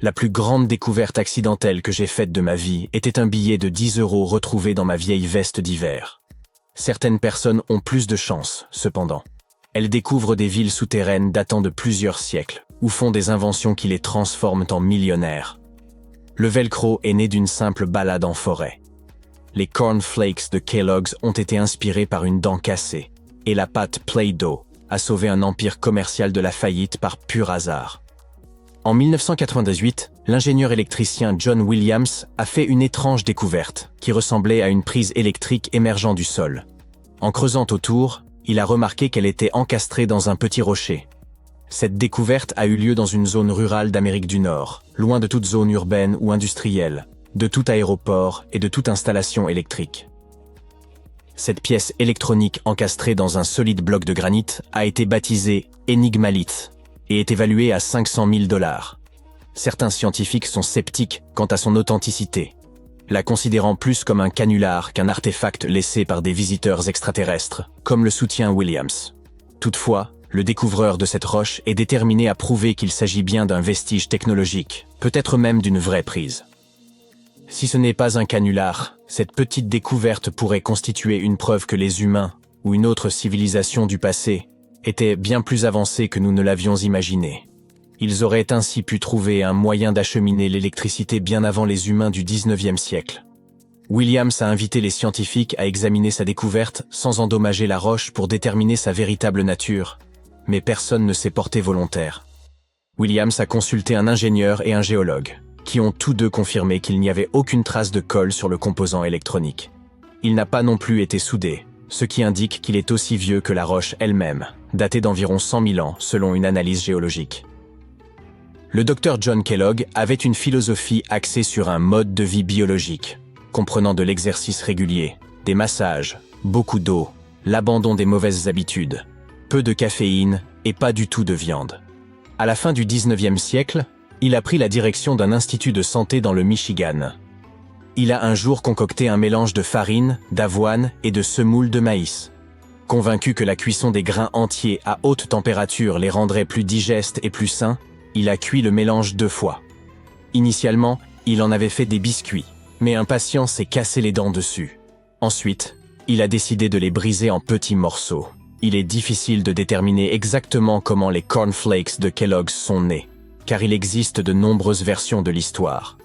La plus grande découverte accidentelle que j'ai faite de ma vie était un billet de 10 € retrouvé dans ma vieille veste d'hiver. Certaines personnes ont plus de chance, cependant. Elles découvrent des villes souterraines datant de plusieurs siècles, ou font des inventions qui les transforment en millionnaires. Le velcro est né d'une simple balade en forêt. Les cornflakes de Kellogg's ont été inspirés par une dent cassée, et la pâte Play-Doh a sauvé un empire commercial de la faillite par pur hasard. En 1998, l'ingénieur électricien John Williams a fait une étrange découverte qui ressemblait à une prise électrique émergeant du sol. En creusant autour, il a remarqué qu'elle était encastrée dans un petit rocher. Cette découverte a eu lieu dans une zone rurale d'Amérique du Nord, loin de toute zone urbaine ou industrielle, de tout aéroport et de toute installation électrique. Cette pièce électronique encastrée dans un solide bloc de granit a été baptisée Enigmalith et est évaluée à 500 000 $. Certains scientifiques sont sceptiques quant à son authenticité, la considérant plus comme un canular qu'un artefact laissé par des visiteurs extraterrestres, comme le soutient Williams. Toutefois, le découvreur de cette roche est déterminé à prouver qu'il s'agit bien d'un vestige technologique, peut-être même d'une vraie prise. Si ce n'est pas un canular, cette petite découverte pourrait constituer une preuve que les humains, ou une autre civilisation du passé, étaient bien plus avancés que nous ne l'avions imaginé. Ils auraient ainsi pu trouver un moyen d'acheminer l'électricité bien avant les humains du 19e siècle. Williams a invité les scientifiques à examiner sa découverte sans endommager la roche pour déterminer sa véritable nature, mais personne ne s'est porté volontaire. Williams a consulté un ingénieur et un géologue, qui ont tous deux confirmé qu'il n'y avait aucune trace de colle sur le composant électronique. Il n'a pas non plus été soudé, ce qui indique qu'il est aussi vieux que la roche elle-même, datée d'environ 100 000 ans selon une analyse géologique. Le docteur John Kellogg avait une philosophie axée sur un mode de vie biologique, comprenant de l'exercice régulier, des massages, beaucoup d'eau, l'abandon des mauvaises habitudes, peu de caféine et pas du tout de viande. À la fin du 19e siècle, il a pris la direction d'un institut de santé dans le Michigan. Il a un jour concocté un mélange de farine, d'avoine et de semoule de maïs. Convaincu que la cuisson des grains entiers à haute température les rendrait plus digestes et plus sains, il a cuit le mélange 2 fois. Initialement, il en avait fait des biscuits, mais un patient s'est cassé les dents dessus. Ensuite, il a décidé de les briser en petits morceaux. Il est difficile de déterminer exactement comment les cornflakes de Kellogg's sont nés, car il existe de nombreuses versions de l'histoire.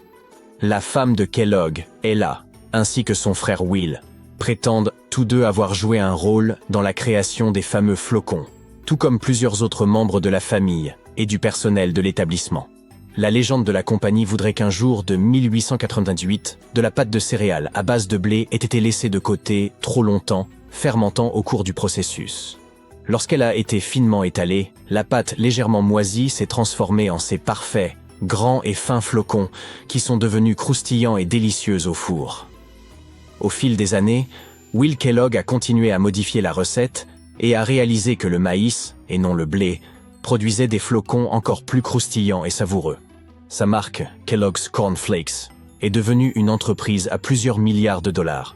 La femme de Kellogg, Ella, ainsi que son frère Will, prétendent tous deux avoir joué un rôle dans la création des fameux flocons, tout comme plusieurs autres membres de la famille et du personnel de l'établissement. La légende de la compagnie voudrait qu'un jour de 1888, de la pâte de céréales à base de blé ait été laissée de côté trop longtemps, fermentant au cours du processus. Lorsqu'elle a été finement étalée, la pâte légèrement moisie s'est transformée en ces parfaits, grands et fins flocons qui sont devenus croustillants et délicieux au four. Au fil des années, Will Kellogg a continué à modifier la recette et a réalisé que le maïs, et non le blé, produisait des flocons encore plus croustillants et savoureux. Sa marque, Kellogg's Corn Flakes, est devenue une entreprise à plusieurs milliards de $.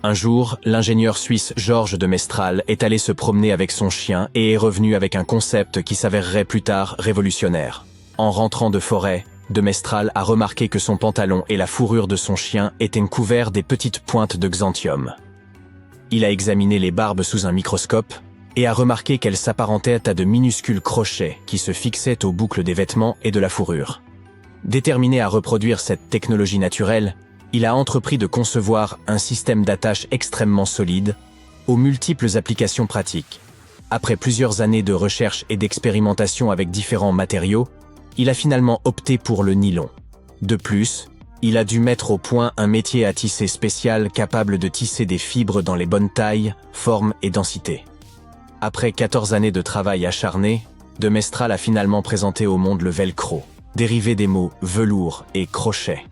Un jour, l'ingénieur suisse Georges de Mestral est allé se promener avec son chien et est revenu avec un concept qui s'avérerait plus tard révolutionnaire. En rentrant de forêt, de Mestral a remarqué que son pantalon et la fourrure de son chien étaient couverts des petites pointes de xanthium. Il a examiné les barbes sous un microscope et a remarqué qu'elles s'apparentaient à de minuscules crochets qui se fixaient aux boucles des vêtements et de la fourrure. Déterminé à reproduire cette technologie naturelle, il a entrepris de concevoir un système d'attache extrêmement solide, aux multiples applications pratiques. Après plusieurs années de recherche et d'expérimentation avec différents matériaux, il a finalement opté pour le nylon. De plus, il a dû mettre au point un métier à tisser spécial capable de tisser des fibres dans les bonnes tailles, formes et densités. Après 14 années de travail acharné, de Mestral a finalement présenté au monde le velcro, dérivé des mots velours et crochet.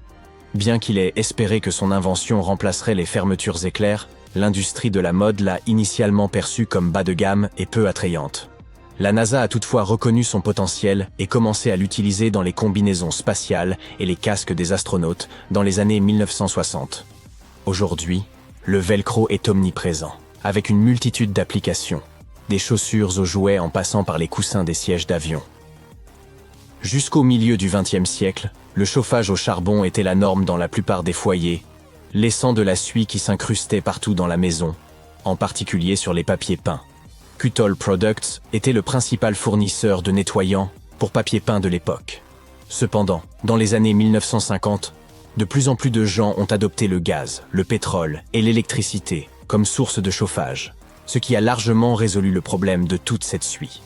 Bien qu'il ait espéré que son invention remplacerait les fermetures éclairs, l'industrie de la mode l'a initialement perçue comme bas de gamme et peu attrayante. La NASA a toutefois reconnu son potentiel et commencé à l'utiliser dans les combinaisons spatiales et les casques des astronautes dans les années 1960. Aujourd'hui, le velcro est omniprésent, avec une multitude d'applications, des chaussures aux jouets en passant par les coussins des sièges d'avion. Jusqu'au milieu du XXe siècle, le chauffage au charbon était la norme dans la plupart des foyers, laissant de la suie qui s'incrustait partout dans la maison, en particulier sur les papiers peints. Kuttol Products était le principal fournisseur de nettoyants pour papier peint de l'époque. Cependant, dans les années 1950, de plus en plus de gens ont adopté le gaz, le pétrole et l'électricité comme source de chauffage, ce qui a largement résolu le problème de toute cette suie.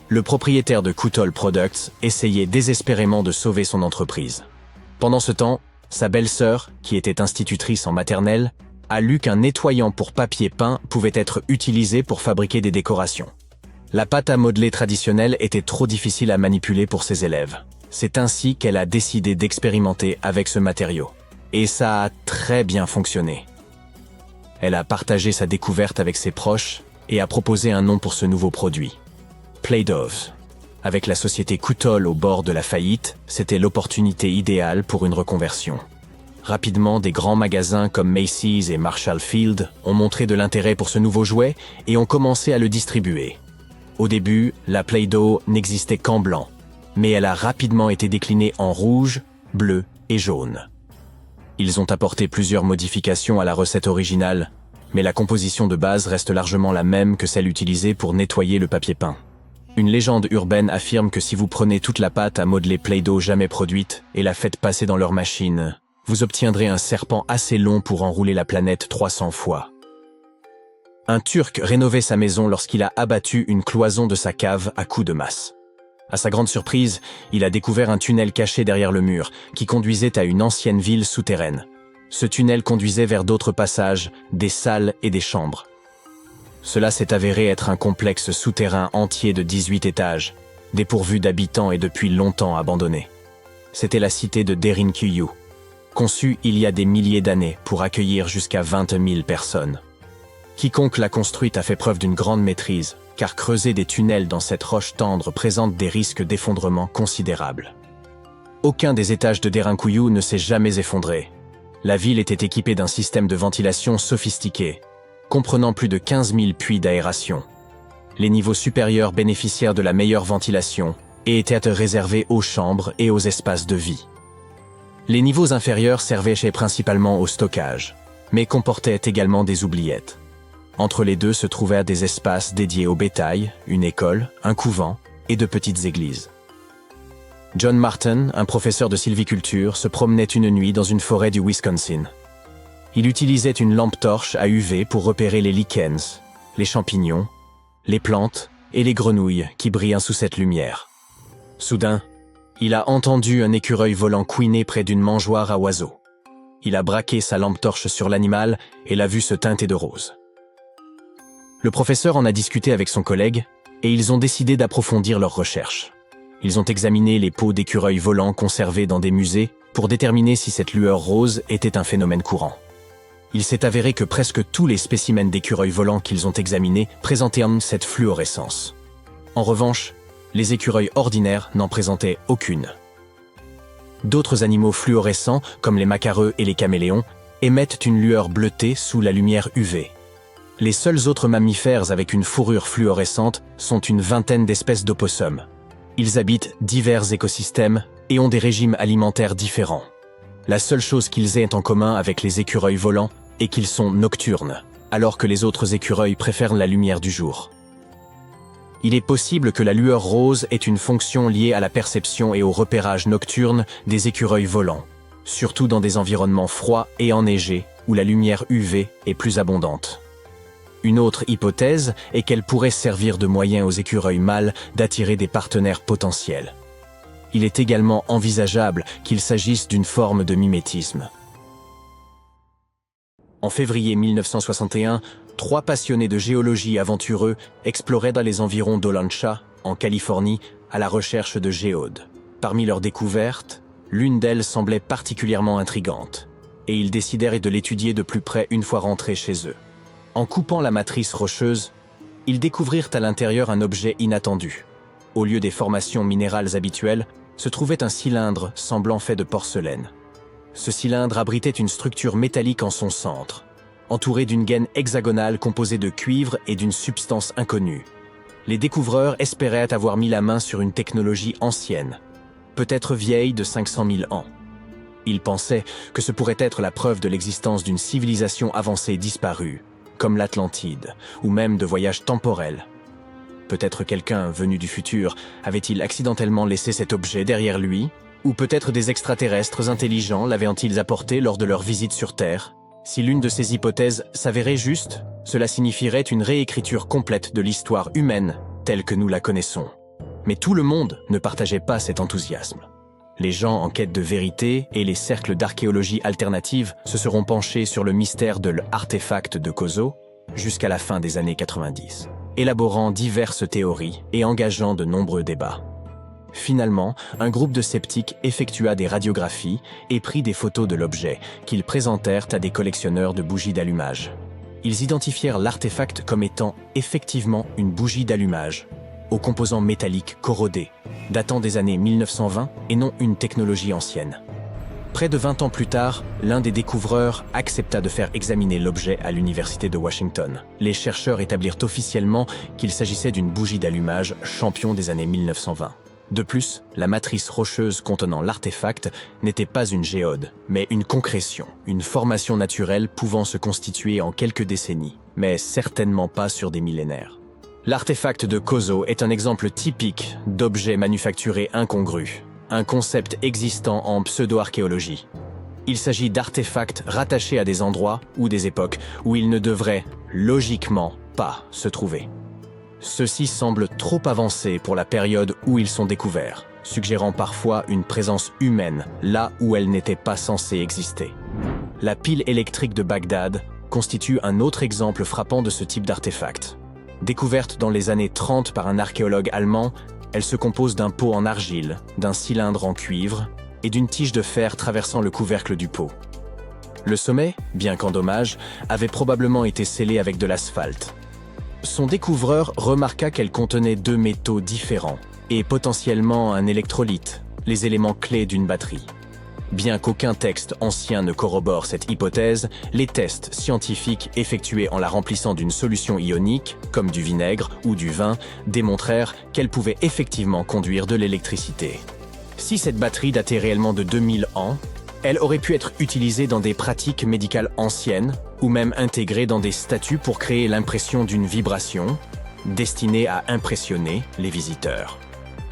Le propriétaire de Kuttol Products essayait désespérément de sauver son entreprise. Pendant ce temps, sa belle-sœur, qui était institutrice en maternelle, a lu qu'un nettoyant pour papier peint pouvait être utilisé pour fabriquer des décorations. La pâte à modeler traditionnelle était trop difficile à manipuler pour ses élèves. C'est ainsi qu'elle a décidé d'expérimenter avec ce matériau. Et ça a très bien fonctionné. Elle a partagé sa découverte avec ses proches et a proposé un nom pour ce nouveau produit. Play-Doh. Avec la société Kuttol au bord de la faillite, c'était l'opportunité idéale pour une reconversion. Rapidement, des grands magasins comme Macy's et Marshall Field ont montré de l'intérêt pour ce nouveau jouet et ont commencé à le distribuer. Au début, la Play-Doh n'existait qu'en blanc, mais elle a rapidement été déclinée en rouge, bleu et jaune. Ils ont apporté plusieurs modifications à la recette originale, mais la composition de base reste largement la même que celle utilisée pour nettoyer le papier peint. Une légende urbaine affirme que si vous prenez toute la pâte à modeler Play-Doh jamais produite et la faites passer dans leur machine, vous obtiendrez un serpent assez long pour enrouler la planète 300 fois. Un Turc rénovait sa maison lorsqu'il a abattu une cloison de sa cave à coups de masse. À sa grande surprise, il a découvert un tunnel caché derrière le mur, qui conduisait à une ancienne ville souterraine. Ce tunnel conduisait vers d'autres passages, des salles et des chambres. Cela s'est avéré être un complexe souterrain entier de 18 étages, dépourvu d'habitants et depuis longtemps abandonné. C'était la cité de Derinkuyu, conçue il y a des milliers d'années pour accueillir jusqu'à 20 000 personnes. Quiconque l'a construite a fait preuve d'une grande maîtrise, car creuser des tunnels dans cette roche tendre présente des risques d'effondrement considérables. Aucun des étages de Derinkuyu ne s'est jamais effondré. La ville était équipée d'un système de ventilation sophistiqué, comprenant plus de 15 000 puits d'aération. Les niveaux supérieurs bénéficièrent de la meilleure ventilation et étaient réservés aux chambres et aux espaces de vie. Les niveaux inférieurs servaient principalement au stockage, mais comportaient également des oubliettes. Entre les deux se trouvaient des espaces dédiés au bétail, une école, un couvent et de petites églises. John Martin, un professeur de sylviculture, se promenait une nuit dans une forêt du Wisconsin. Il utilisait une lampe torche à UV pour repérer les lichens, les champignons, les plantes et les grenouilles qui brillent sous cette lumière. Soudain, il a entendu un écureuil volant couiner près d'une mangeoire à oiseaux. Il a braqué sa lampe torche sur l'animal et l'a vu se teinter de rose. Le professeur en a discuté avec son collègue et ils ont décidé d'approfondir leurs recherches. Ils ont examiné les peaux d'écureuils volants conservées dans des musées pour déterminer si cette lueur rose était un phénomène courant. Il s'est avéré que presque tous les spécimens d'écureuils volants qu'ils ont examinés présentaient cette fluorescence. En revanche, les écureuils ordinaires n'en présentaient aucune. D'autres animaux fluorescents, comme les macareux et les caméléons, émettent une lueur bleutée sous la lumière UV. Les seuls autres mammifères avec une fourrure fluorescente sont une vingtaine d'espèces d'opossums. Ils habitent divers écosystèmes et ont des régimes alimentaires différents. La seule chose qu'ils aient en commun avec les écureuils volants est qu'ils sont nocturnes, alors que les autres écureuils préfèrent la lumière du jour. Il est possible que la lueur rose ait une fonction liée à la perception et au repérage nocturne des écureuils volants, surtout dans des environnements froids et enneigés où la lumière UV est plus abondante. Une autre hypothèse est qu'elle pourrait servir de moyen aux écureuils mâles d'attirer des partenaires potentiels. Il est également envisageable qu'il s'agisse d'une forme de mimétisme. En février 1961, 3 passionnés de géologie aventureux exploraient dans les environs d'Olancha, en Californie, à la recherche de géodes. Parmi leurs découvertes, l'une d'elles semblait particulièrement intrigante, et ils décidèrent de l'étudier de plus près une fois rentrés chez eux. En coupant la matrice rocheuse, ils découvrirent à l'intérieur un objet inattendu. Au lieu des formations minérales habituelles, se trouvait un cylindre semblant fait de porcelaine. Ce cylindre abritait une structure métallique en son centre, entourée d'une gaine hexagonale composée de cuivre et d'une substance inconnue. Les découvreurs espéraient avoir mis la main sur une technologie ancienne, peut-être vieille de 500 000 ans. Ils pensaient que ce pourrait être la preuve de l'existence d'une civilisation avancée disparue, comme l'Atlantide, ou même de voyages temporels. Peut-être quelqu'un venu du futur avait-il accidentellement laissé cet objet derrière lui, ou peut-être des extraterrestres intelligents l'avaient-ils apporté lors de leur visite sur Terre. Si l'une de ces hypothèses s'avérait juste, cela signifierait une réécriture complète de l'histoire humaine telle que nous la connaissons. Mais tout le monde ne partageait pas cet enthousiasme. Les gens en quête de vérité et les cercles d'archéologie alternative se seront penchés sur le mystère de l'artefact de Kozo jusqu'à la fin des années 90, élaborant diverses théories et engageant de nombreux débats. Finalement, un groupe de sceptiques effectua des radiographies et prit des photos de l'objet qu'ils présentèrent à des collectionneurs de bougies d'allumage. Ils identifièrent l'artefact comme étant effectivement une bougie d'allumage, aux composants métalliques corrodés, datant des années 1920 et non une technologie ancienne. Près de 20 ans plus tard, l'un des découvreurs accepta de faire examiner l'objet à l'université de Washington. Les chercheurs établirent officiellement qu'il s'agissait d'une bougie d'allumage champion des années 1920. De plus, la matrice rocheuse contenant l'artefact n'était pas une géode, mais une concrétion, une formation naturelle pouvant se constituer en quelques décennies, mais certainement pas sur des millénaires. L'artefact de Kozo est un exemple typique d'objet manufacturé incongru, un concept existant en pseudo-archéologie. Il s'agit d'artefacts rattachés à des endroits ou des époques où ils ne devraient, logiquement, pas se trouver. Ceux-ci semblent trop avancés pour la période où ils sont découverts, suggérant parfois une présence humaine là où elle n'était pas censée exister. La pile électrique de Bagdad constitue un autre exemple frappant de ce type d'artefact. Découverte dans les années 30 par un archéologue allemand, elle se compose d'un pot en argile, d'un cylindre en cuivre et d'une tige de fer traversant le couvercle du pot. Le sommet, bien qu'endommagé, avait probablement été scellé avec de l'asphalte. Son découvreur remarqua qu'elle contenait deux métaux différents et potentiellement un électrolyte, les éléments clés d'une batterie. Bien qu'aucun texte ancien ne corrobore cette hypothèse, les tests scientifiques effectués en la remplissant d'une solution ionique, comme du vinaigre ou du vin, démontrèrent qu'elle pouvait effectivement conduire de l'électricité. Si cette batterie datait réellement de 2000 ans, elle aurait pu être utilisée dans des pratiques médicales anciennes ou même intégrée dans des statues pour créer l'impression d'une vibration, destinée à impressionner les visiteurs.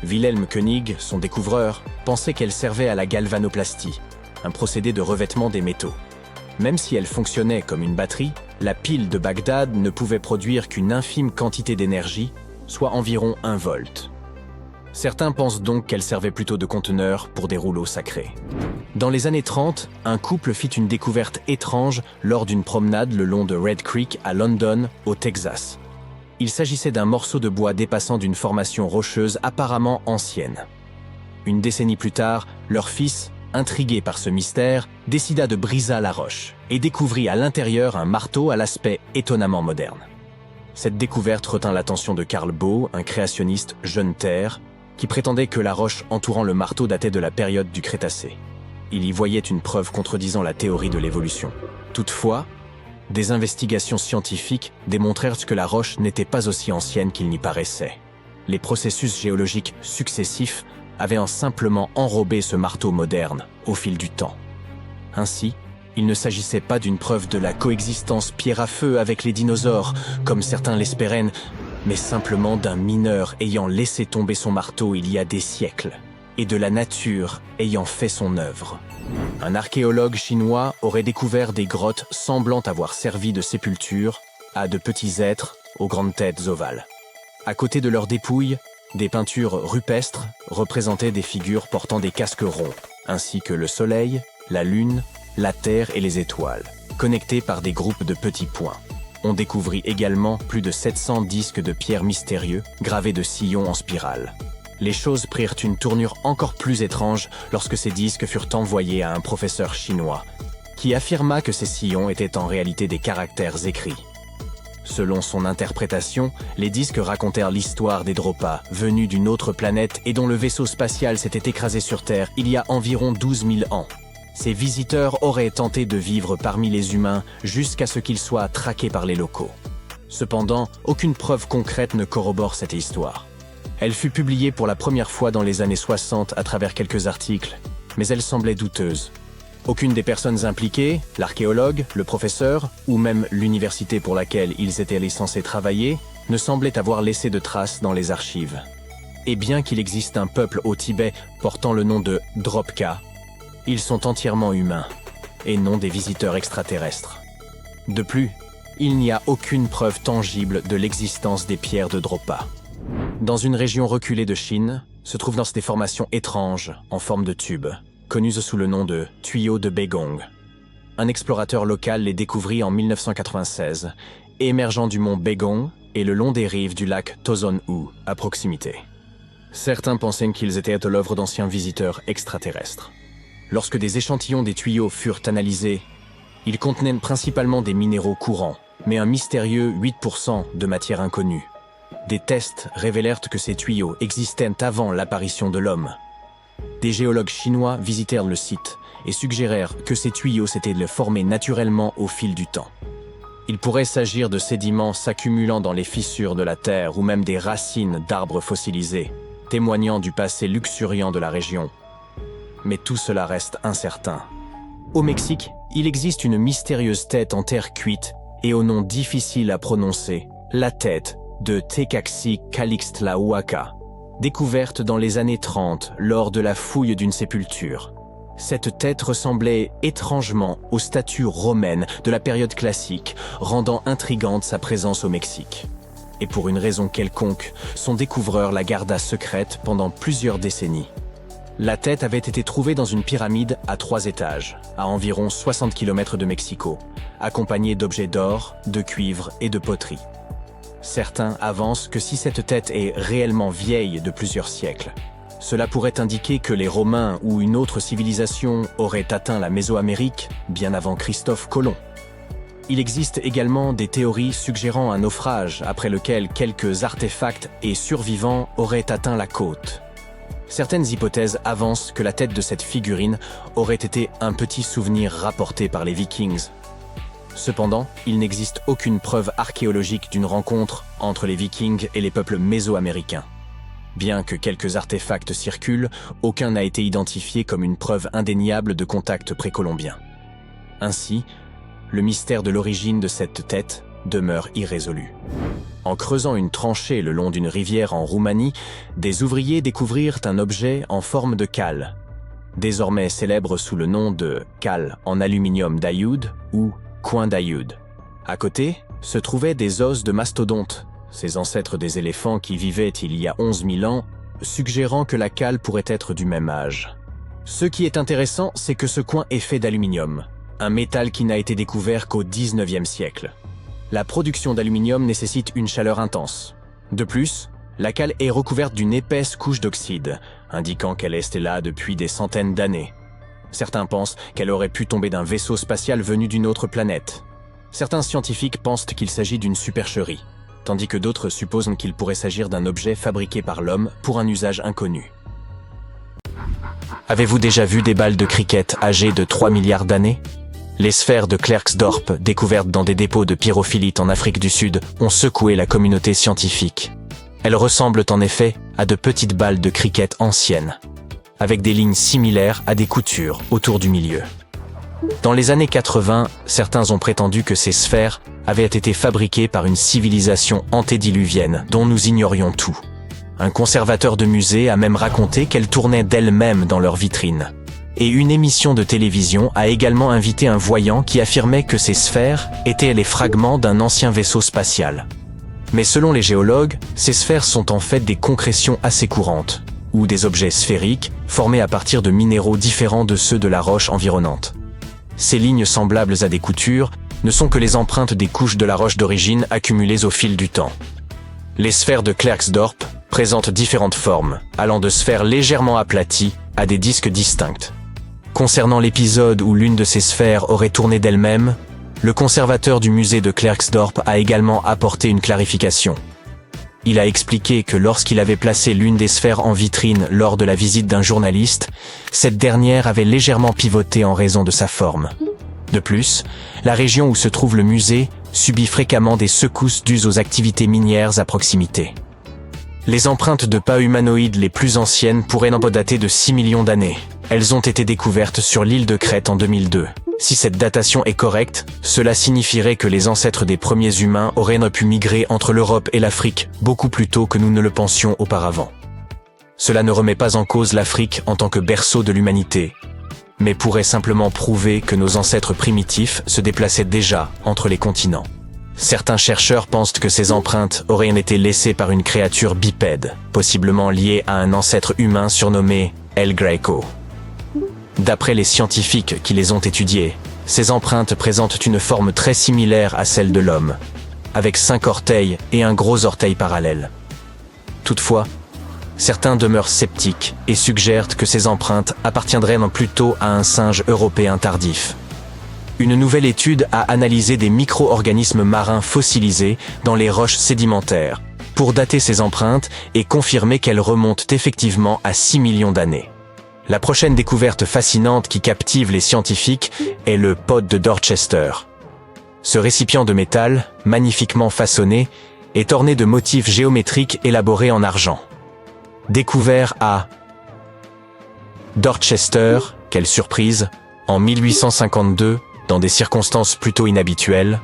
Wilhelm Koenig, son découvreur, pensait qu'elle servait à la galvanoplastie, un procédé de revêtement des métaux. Même si elle fonctionnait comme une batterie, la pile de Bagdad ne pouvait produire qu'une infime quantité d'énergie, soit environ 1 volt. Certains pensent donc qu'elle servait plutôt de conteneur pour des rouleaux sacrés. Dans les années 30, un couple fit une découverte étrange lors d'une promenade le long de Red Creek à London, au Texas. Il s'agissait d'un morceau de bois dépassant d'une formation rocheuse apparemment ancienne. Une décennie plus tard, leur fils, intrigué par ce mystère, décida de briser la roche et découvrit à l'intérieur un marteau à l'aspect étonnamment moderne. Cette découverte retint l'attention de Carl Baugh, un créationniste jeune terre, qui prétendait que la roche entourant le marteau datait de la période du Crétacé. Il y voyait une preuve contredisant la théorie de l'évolution. Toutefois, des investigations scientifiques démontrèrent que la roche n'était pas aussi ancienne qu'il n'y paraissait. Les processus géologiques successifs avaient simplement enrobé ce marteau moderne au fil du temps. Ainsi, il ne s'agissait pas d'une preuve de la coexistence pierre à feu avec les dinosaures, comme certains l'espéraient, mais simplement d'un mineur ayant laissé tomber son marteau il y a des siècles, et de la nature ayant fait son œuvre. Un archéologue chinois aurait découvert des grottes semblant avoir servi de sépulture à de petits êtres aux grandes têtes ovales. À côté de leurs dépouilles, des peintures rupestres représentaient des figures portant des casques ronds, ainsi que le soleil, la lune, la terre et les étoiles, connectés par des groupes de petits points. On découvrit également plus de 700 disques de pierre mystérieux gravés de sillons en spirale. Les choses prirent une tournure encore plus étrange lorsque ces disques furent envoyés à un professeur chinois, qui affirma que ces sillons étaient en réalité des caractères écrits. Selon son interprétation, les disques racontèrent l'histoire des Dropa, venus d'une autre planète et dont le vaisseau spatial s'était écrasé sur Terre il y a environ 12 000 ans. Ces visiteurs auraient tenté de vivre parmi les humains jusqu'à ce qu'ils soient traqués par les locaux. Cependant, aucune preuve concrète ne corrobore cette histoire. Elle fut publiée pour la première fois dans les années 60 à travers quelques articles, mais elle semblait douteuse. Aucune des personnes impliquées, l'archéologue, le professeur, ou même l'université pour laquelle ils étaient censés travailler, ne semblait avoir laissé de traces dans les archives. Et bien qu'il existe un peuple au Tibet portant le nom de Dropka, ils sont entièrement humains, et non des visiteurs extraterrestres. De plus, il n'y a aucune preuve tangible de l'existence des pierres de Dropa. Dans une région reculée de Chine, se trouvent des formations étranges en forme de tube, connues sous le nom de tuyaux de Begong. Un explorateur local les découvrit en 1996, émergeant du mont Begong et le long des rives du lac Tozon-U, à proximité. Certains pensaient qu'ils étaient l'œuvre d'anciens visiteurs extraterrestres. Lorsque des échantillons des tuyaux furent analysés, ils contenaient principalement des minéraux courants, mais un mystérieux 8% de matière inconnue. Des tests révélèrent que ces tuyaux existaient avant l'apparition de l'homme. Des géologues chinois visitèrent le site et suggérèrent que ces tuyaux s'étaient formés naturellement au fil du temps. Il pourrait s'agir de sédiments s'accumulant dans les fissures de la terre ou même des racines d'arbres fossilisés, témoignant du passé luxuriant de la région. Mais tout cela reste incertain. Au Mexique, il existe une mystérieuse tête en terre cuite et au nom difficile à prononcer, la tête de Tecaxtlahuaca, découverte dans les années 30 lors de la fouille d'une sépulture. Cette tête ressemblait étrangement aux statues romaines de la période classique, rendant intrigante sa présence au Mexique. Et pour une raison quelconque, son découvreur la garda secrète pendant plusieurs décennies. La tête avait été trouvée dans une pyramide à 3 étages, à environ 60 km de Mexico, accompagnée d'objets d'or, de cuivre et de poterie. Certains avancent que si cette tête est réellement vieille de plusieurs siècles, cela pourrait indiquer que les Romains ou une autre civilisation auraient atteint la Mésoamérique bien avant Christophe Colomb. Il existe également des théories suggérant un naufrage après lequel quelques artefacts et survivants auraient atteint la côte. Certaines hypothèses avancent que la tête de cette figurine aurait été un petit souvenir rapporté par les Vikings. Cependant, il n'existe aucune preuve archéologique d'une rencontre entre les Vikings et les peuples mésoaméricains. Bien que quelques artefacts circulent, aucun n'a été identifié comme une preuve indéniable de contact précolombien. Ainsi, le mystère de l'origine de cette tête demeure irrésolu. En creusant une tranchée le long d'une rivière en Roumanie, des ouvriers découvrirent un objet en forme de cale, désormais célèbre sous le nom de cale en aluminium d'Ayoud ou coin d'Ayoud. À côté, se trouvaient des os de mastodontes, ces ancêtres des éléphants qui vivaient il y a 11 000 ans, suggérant que la cale pourrait être du même âge. Ce qui est intéressant, c'est que ce coin est fait d'aluminium, un métal qui n'a été découvert qu'au XIXe siècle. La production d'aluminium nécessite une chaleur intense. De plus, la cale est recouverte d'une épaisse couche d'oxyde, indiquant qu'elle est là depuis des centaines d'années. Certains pensent qu'elle aurait pu tomber d'un vaisseau spatial venu d'une autre planète. Certains scientifiques pensent qu'il s'agit d'une supercherie, tandis que d'autres supposent qu'il pourrait s'agir d'un objet fabriqué par l'homme pour un usage inconnu. Avez-vous déjà vu des balles de cricket âgées de 3 milliards d'années ? Les sphères de Klerksdorp, découvertes dans des dépôts de pyrophilite en Afrique du Sud, ont secoué la communauté scientifique. Elles ressemblent en effet à de petites balles de cricket anciennes, avec des lignes similaires à des coutures autour du milieu. Dans les années 80, certains ont prétendu que ces sphères avaient été fabriquées par une civilisation antédiluvienne dont nous ignorions tout. Un conservateur de musée a même raconté qu'elles tournaient d'elles-mêmes dans leurs vitrines. Et une émission de télévision a également invité un voyant qui affirmait que ces sphères étaient les fragments d'un ancien vaisseau spatial. Mais selon les géologues, ces sphères sont en fait des concrétions assez courantes, ou des objets sphériques formés à partir de minéraux différents de ceux de la roche environnante. Ces lignes semblables à des coutures ne sont que les empreintes des couches de la roche d'origine accumulées au fil du temps. Les sphères de Klerksdorp présentent différentes formes, allant de sphères légèrement aplaties à des disques distincts. Concernant l'épisode où l'une de ces sphères aurait tourné d'elle-même, le conservateur du musée de Klerksdorp a également apporté une clarification. Il a expliqué que lorsqu'il avait placé l'une des sphères en vitrine lors de la visite d'un journaliste, cette dernière avait légèrement pivoté en raison de sa forme. De plus, la région où se trouve le musée subit fréquemment des secousses dues aux activités minières à proximité. Les empreintes de pas humanoïdes les plus anciennes pourraient n'en pas dater de 6 millions d'années. Elles ont été découvertes sur l'île de Crète en 2002. Si cette datation est correcte, cela signifierait que les ancêtres des premiers humains auraient pu migrer entre l'Europe et l'Afrique beaucoup plus tôt que nous ne le pensions auparavant. Cela ne remet pas en cause l'Afrique en tant que berceau de l'humanité, mais pourrait simplement prouver que nos ancêtres primitifs se déplaçaient déjà entre les continents. Certains chercheurs pensent que ces empreintes auraient été laissées par une créature bipède, possiblement liée à un ancêtre humain surnommé El Greco. D'après les scientifiques qui les ont étudiées, ces empreintes présentent une forme très similaire à celle de l'homme, avec 5 orteils et un gros orteil parallèle. Toutefois, certains demeurent sceptiques et suggèrent que ces empreintes appartiendraient plutôt à un singe européen tardif. Une nouvelle étude a analysé des micro-organismes marins fossilisés dans les roches sédimentaires pour dater ces empreintes et confirmer qu'elles remontent effectivement à 6 millions d'années. La prochaine découverte fascinante qui captive les scientifiques est le pod de Dorchester. Ce récipient de métal, magnifiquement façonné, est orné de motifs géométriques élaborés en argent. Découvert à Dorchester, quelle surprise, en 1852, dans des circonstances plutôt inhabituelles,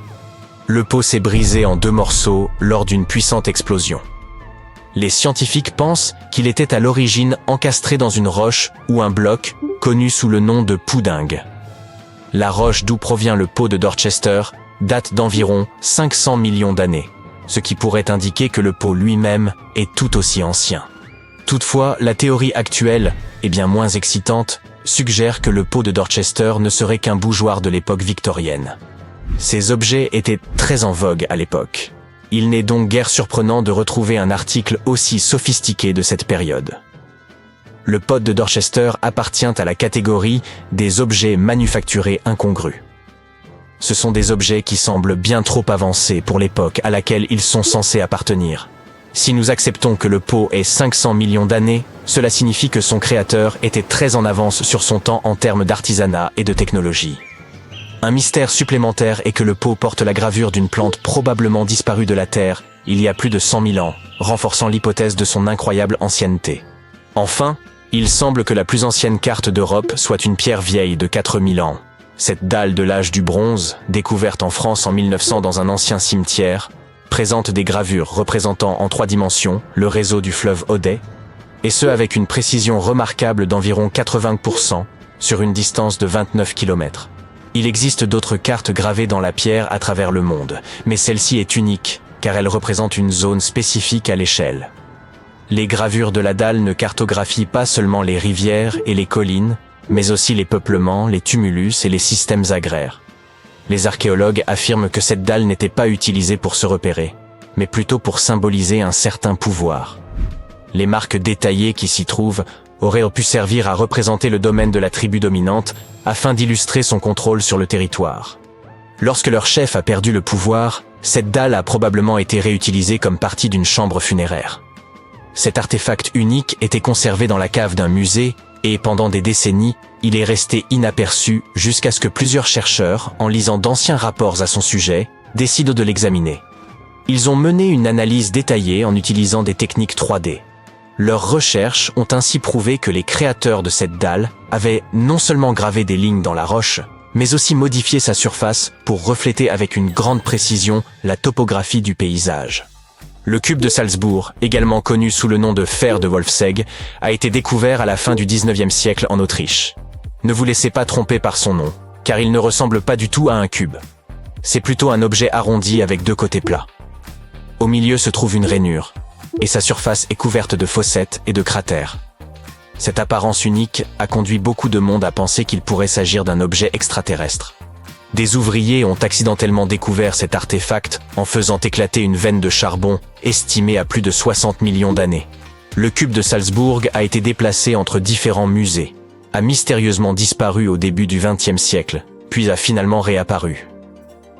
le pot s'est brisé en 2 morceaux lors d'une puissante explosion. Les scientifiques pensent qu'il était à l'origine encastré dans une roche ou un bloc connu sous le nom de poudingue. La roche d'où provient le pot de Dorchester date d'environ 500 millions d'années, ce qui pourrait indiquer que le pot lui-même est tout aussi ancien. Toutefois, la théorie actuelle, et bien moins excitante, suggère que le pot de Dorchester ne serait qu'un bougeoir de l'époque victorienne. Ces objets étaient très en vogue à l'époque. Il n'est donc guère surprenant de retrouver un article aussi sophistiqué de cette période. Le pot de Dorchester appartient à la catégorie des objets manufacturés incongrus. Ce sont des objets qui semblent bien trop avancés pour l'époque à laquelle ils sont censés appartenir. Si nous acceptons que le pot ait 500 millions d'années, cela signifie que son créateur était très en avance sur son temps en termes d'artisanat et de technologie. Un mystère supplémentaire est que le pot porte la gravure d'une plante probablement disparue de la Terre il y a plus de 100 000 ans, renforçant l'hypothèse de son incroyable ancienneté. Enfin, il semble que la plus ancienne carte d'Europe soit une pierre vieille de 4000 ans. Cette dalle de l'âge du bronze, découverte en France en 1900 dans un ancien cimetière, présente des gravures représentant en 3 dimensions le réseau du fleuve Odet, et ce avec une précision remarquable d'environ 80% sur une distance de 29 km. Il existe d'autres cartes gravées dans la pierre à travers le monde, mais celle-ci est unique, car elle représente une zone spécifique à l'échelle. Les gravures de la dalle ne cartographient pas seulement les rivières et les collines, mais aussi les peuplements, les tumulus et les systèmes agraires. Les archéologues affirment que cette dalle n'était pas utilisée pour se repérer, mais plutôt pour symboliser un certain pouvoir. Les marques détaillées qui s'y trouvent auraient pu servir à représenter le domaine de la tribu dominante afin d'illustrer son contrôle sur le territoire. Lorsque leur chef a perdu le pouvoir, cette dalle a probablement été réutilisée comme partie d'une chambre funéraire. Cet artefact unique était conservé dans la cave d'un musée et pendant des décennies, il est resté inaperçu jusqu'à ce que plusieurs chercheurs, en lisant d'anciens rapports à son sujet, décident de l'examiner. Ils ont mené une analyse détaillée en utilisant des techniques 3D. Leurs recherches ont ainsi prouvé que les créateurs de cette dalle avaient non seulement gravé des lignes dans la roche, mais aussi modifié sa surface pour refléter avec une grande précision la topographie du paysage. Le cube de Salzbourg, également connu sous le nom de fer de Wolfsegg, a été découvert à la fin du 19e siècle en Autriche. Ne vous laissez pas tromper par son nom, car il ne ressemble pas du tout à un cube. C'est plutôt un objet arrondi avec 2 côtés plats. Au milieu se trouve une rainure, et sa surface est couverte de fossettes et de cratères. Cette apparence unique a conduit beaucoup de monde à penser qu'il pourrait s'agir d'un objet extraterrestre. Des ouvriers ont accidentellement découvert cet artefact en faisant éclater une veine de charbon estimée à plus de 60 millions d'années. Le cube de Salzbourg a été déplacé entre différents musées, a mystérieusement disparu au début du XXe siècle, puis a finalement réapparu.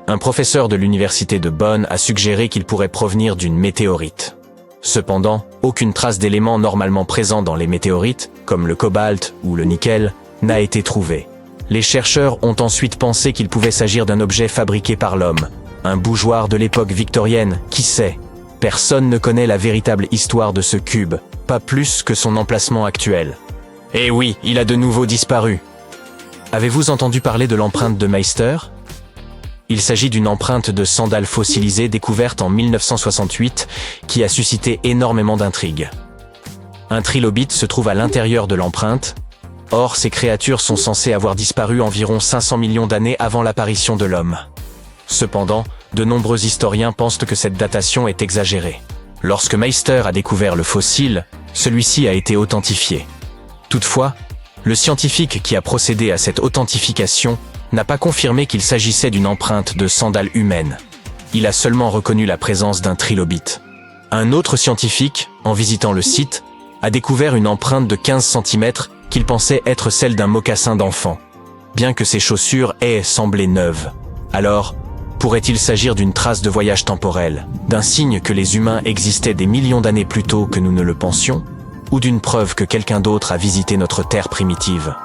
Un professeur de l'université de Bonn a suggéré qu'il pourrait provenir d'une météorite. Cependant, aucune trace d'éléments normalement présents dans les météorites, comme le cobalt ou le nickel, n'a été trouvée. Les chercheurs ont ensuite pensé qu'il pouvait s'agir d'un objet fabriqué par l'homme, un bougeoir de l'époque victorienne, qui sait. Personne ne connaît la véritable histoire de ce cube, pas plus que son emplacement actuel. Et oui, il a de nouveau disparu. Avez-vous entendu parler de l'empreinte de Meister? Il s'agit d'une empreinte de sandales fossilisées découverte en 1968 qui a suscité énormément d'intrigues. Un trilobite se trouve à l'intérieur de l'empreinte. Or, ces créatures sont censées avoir disparu environ 500 millions d'années avant l'apparition de l'homme. Cependant, de nombreux historiens pensent que cette datation est exagérée. Lorsque Meister a découvert le fossile, celui-ci a été authentifié. Toutefois, le scientifique qui a procédé à cette authentification n'a pas confirmé qu'il s'agissait d'une empreinte de sandales humaines. Il a seulement reconnu la présence d'un trilobite. Un autre scientifique, en visitant le site, a découvert une empreinte de 15 cm qu'il pensait être celle d'un mocassin d'enfant, bien que ses chaussures aient semblé neuves. Alors, pourrait-il s'agir d'une trace de voyage temporel, d'un signe que les humains existaient des millions d'années plus tôt que nous ne le pensions, ou d'une preuve que quelqu'un d'autre a visité notre Terre primitive?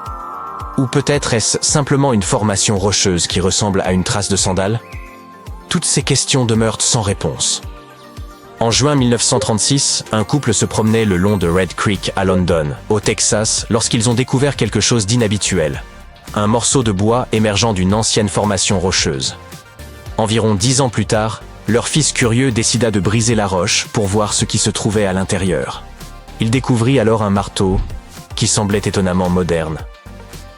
Ou peut-être est-ce simplement une formation rocheuse qui ressemble à une trace de sandales? Toutes ces questions demeurent sans réponse. En juin 1936, un couple se promenait le long de Red Creek à London, au Texas, lorsqu'ils ont découvert quelque chose d'inhabituel. Un morceau de bois émergeant d'une ancienne formation rocheuse. Environ 10 ans plus tard, leur fils curieux décida de briser la roche pour voir ce qui se trouvait à l'intérieur. Il découvrit alors un marteau qui semblait étonnamment moderne.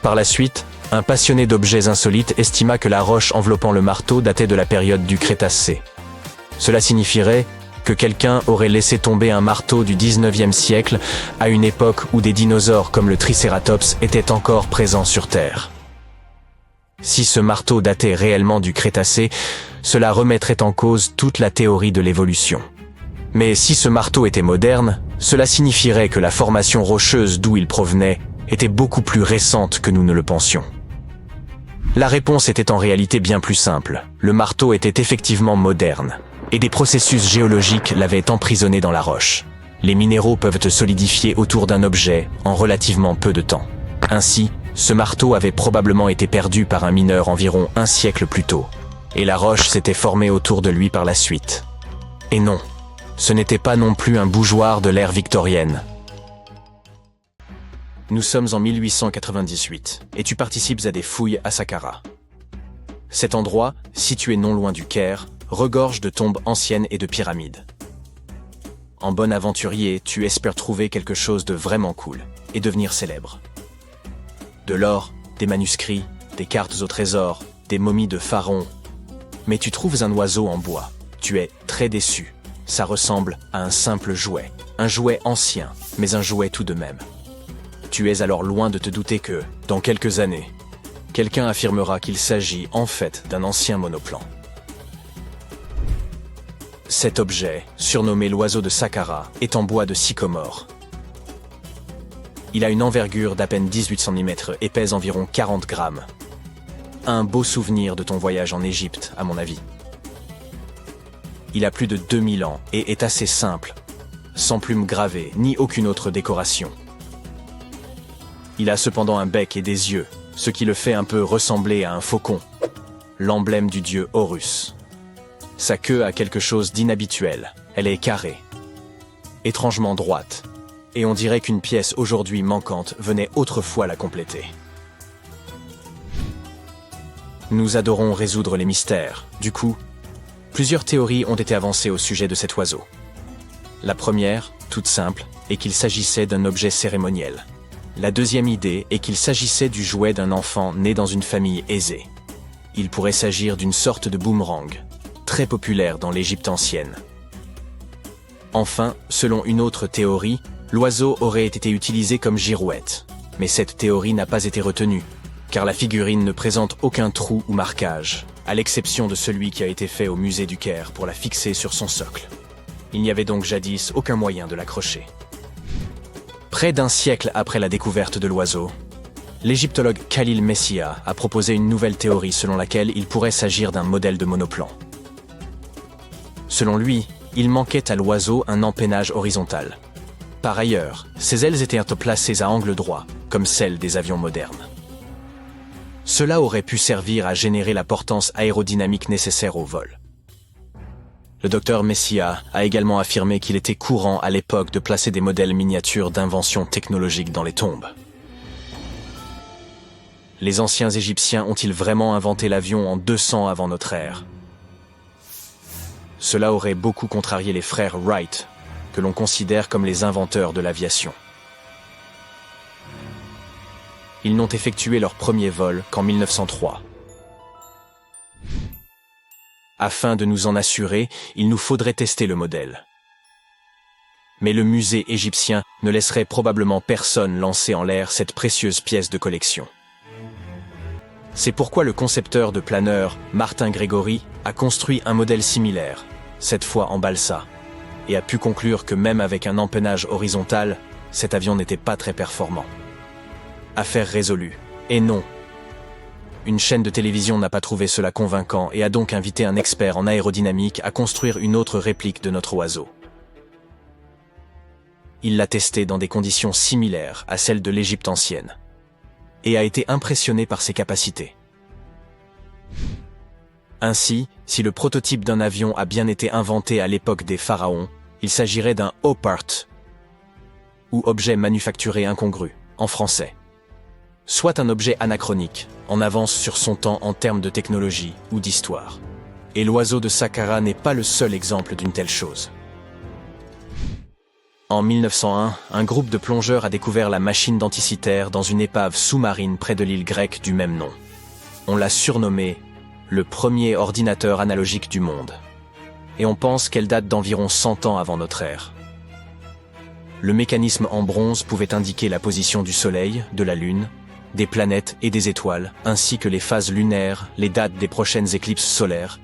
Par la suite, un passionné d'objets insolites estima que la roche enveloppant le marteau datait de la période du Crétacé. Cela signifierait que quelqu'un aurait laissé tomber un marteau du 19e siècle à une époque où des dinosaures comme le Triceratops étaient encore présents sur Terre. Si ce marteau datait réellement du Crétacé, cela remettrait en cause toute la théorie de l'évolution. Mais si ce marteau était moderne, cela signifierait que la formation rocheuse d'où il provenait était beaucoup plus récente que nous ne le pensions. La réponse était en réalité bien plus simple. Le marteau était effectivement moderne, et des processus géologiques l'avaient emprisonné dans la roche. Les minéraux peuvent se solidifier autour d'un objet en relativement peu de temps. Ainsi, ce marteau avait probablement été perdu par un mineur environ un siècle plus tôt, et la roche s'était formée autour de lui par la suite. Et non, ce n'était pas non plus un bougeoir de l'ère victorienne. Nous sommes en 1898, et tu participes à des fouilles à Saqqara. Cet endroit, situé non loin du Caire, regorge de tombes anciennes et de pyramides. En bon aventurier, tu espères trouver quelque chose de vraiment cool, et devenir célèbre. De l'or, des manuscrits, des cartes au trésor, des momies de pharaons. Mais tu trouves un oiseau en bois. Tu es très déçu. Ça ressemble à un simple jouet. Un jouet ancien, mais un jouet tout de même. Tu es alors loin de te douter que, dans quelques années, quelqu'un affirmera qu'il s'agit en fait d'un ancien monoplan. Cet objet, surnommé l'oiseau de Saqqara, est en bois de sycomore. Il a une envergure d'à peine 18 cm et pèse environ 40 grammes. Un beau souvenir de ton voyage en Égypte, à mon avis. Il a plus de 2000 ans et est assez simple, sans plumes gravées ni aucune autre décoration. Il a cependant un bec et des yeux, ce qui le fait un peu ressembler à un faucon, l'emblème du dieu Horus. Sa queue a quelque chose d'inhabituel, elle est carrée, étrangement droite, et on dirait qu'une pièce aujourd'hui manquante venait autrefois la compléter. Nous adorons résoudre les mystères, du coup, plusieurs théories ont été avancées au sujet de cet oiseau. La première, toute simple, est qu'il s'agissait d'un objet cérémoniel. La deuxième idée est qu'il s'agissait du jouet d'un enfant né dans une famille aisée. Il pourrait s'agir d'une sorte de boomerang, très populaire dans l'Égypte ancienne. Enfin, selon une autre théorie, l'oiseau aurait été utilisé comme girouette. Mais cette théorie n'a pas été retenue, car la figurine ne présente aucun trou ou marquage, à l'exception de celui qui a été fait au musée du Caire pour la fixer sur son socle. Il n'y avait donc jadis aucun moyen de l'accrocher. Près d'un siècle après la découverte de l'oiseau, l'égyptologue Khalil Messia a proposé une nouvelle théorie selon laquelle il pourrait s'agir d'un modèle de monoplan. Selon lui, il manquait à l'oiseau un empennage horizontal. Par ailleurs, ses ailes étaient placées à angle droit, comme celles des avions modernes. Cela aurait pu servir à générer la portance aérodynamique nécessaire au vol. Le docteur Messia a également affirmé qu'il était courant à l'époque de placer des modèles miniatures d'inventions technologiques dans les tombes. Les anciens Égyptiens ont-ils vraiment inventé l'avion en 200 avant notre ère? Cela aurait beaucoup contrarié les frères Wright, que l'on considère comme les inventeurs de l'aviation. Ils n'ont effectué leur premier vol qu'en 1903. Afin de nous en assurer, il nous faudrait tester le modèle. Mais le musée égyptien ne laisserait probablement personne lancer en l'air cette précieuse pièce de collection. C'est pourquoi le concepteur de planeur, Martin Grégory, a construit un modèle similaire, cette fois en balsa, et a pu conclure que même avec un empennage horizontal, cet avion n'était pas très performant. Affaire résolue. Et non. Une chaîne de télévision n'a pas trouvé cela convaincant et a donc invité un expert en aérodynamique à construire une autre réplique de notre oiseau. Il l'a testé dans des conditions similaires à celles de l'Égypte ancienne et a été impressionné par ses capacités. Ainsi, si le prototype d'un avion a bien été inventé à l'époque des pharaons, il s'agirait d'un OPART, ou objet manufacturé incongru, en français. Soit un objet anachronique, en avance sur son temps en termes de technologie ou d'histoire. Et l'oiseau de Saqqara n'est pas le seul exemple d'une telle chose. En 1901, un groupe de plongeurs a découvert la machine d'Anticythère dans une épave sous-marine près de l'île grecque du même nom. On l'a surnommée le premier ordinateur analogique du monde. Et on pense qu'elle date d'environ 100 ans avant notre ère. Le mécanisme en bronze pouvait indiquer la position du Soleil, de la Lune, des planètes et des étoiles, ainsi que les phases lunaires, les dates des prochaines éclipses solaires,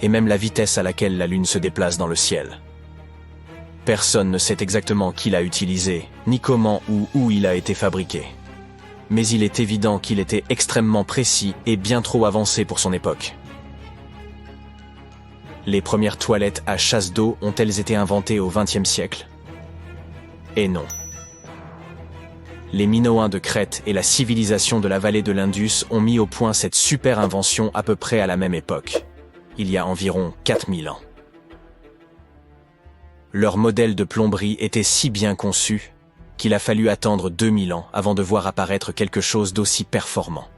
et même la vitesse à laquelle la Lune se déplace dans le ciel. Personne ne sait exactement qui l'a utilisé, ni comment ou où il a été fabriqué. Mais il est évident qu'il était extrêmement précis et bien trop avancé pour son époque. Les premières toilettes à chasse d'eau ont-elles été inventées au XXe siècle? Et non. Les Minoens de Crète et la civilisation de la vallée de l'Indus ont mis au point cette super invention à peu près à la même époque, il y a environ 4000 ans. Leur modèle de plomberie était si bien conçu qu'il a fallu attendre 2000 ans avant de voir apparaître quelque chose d'aussi performant.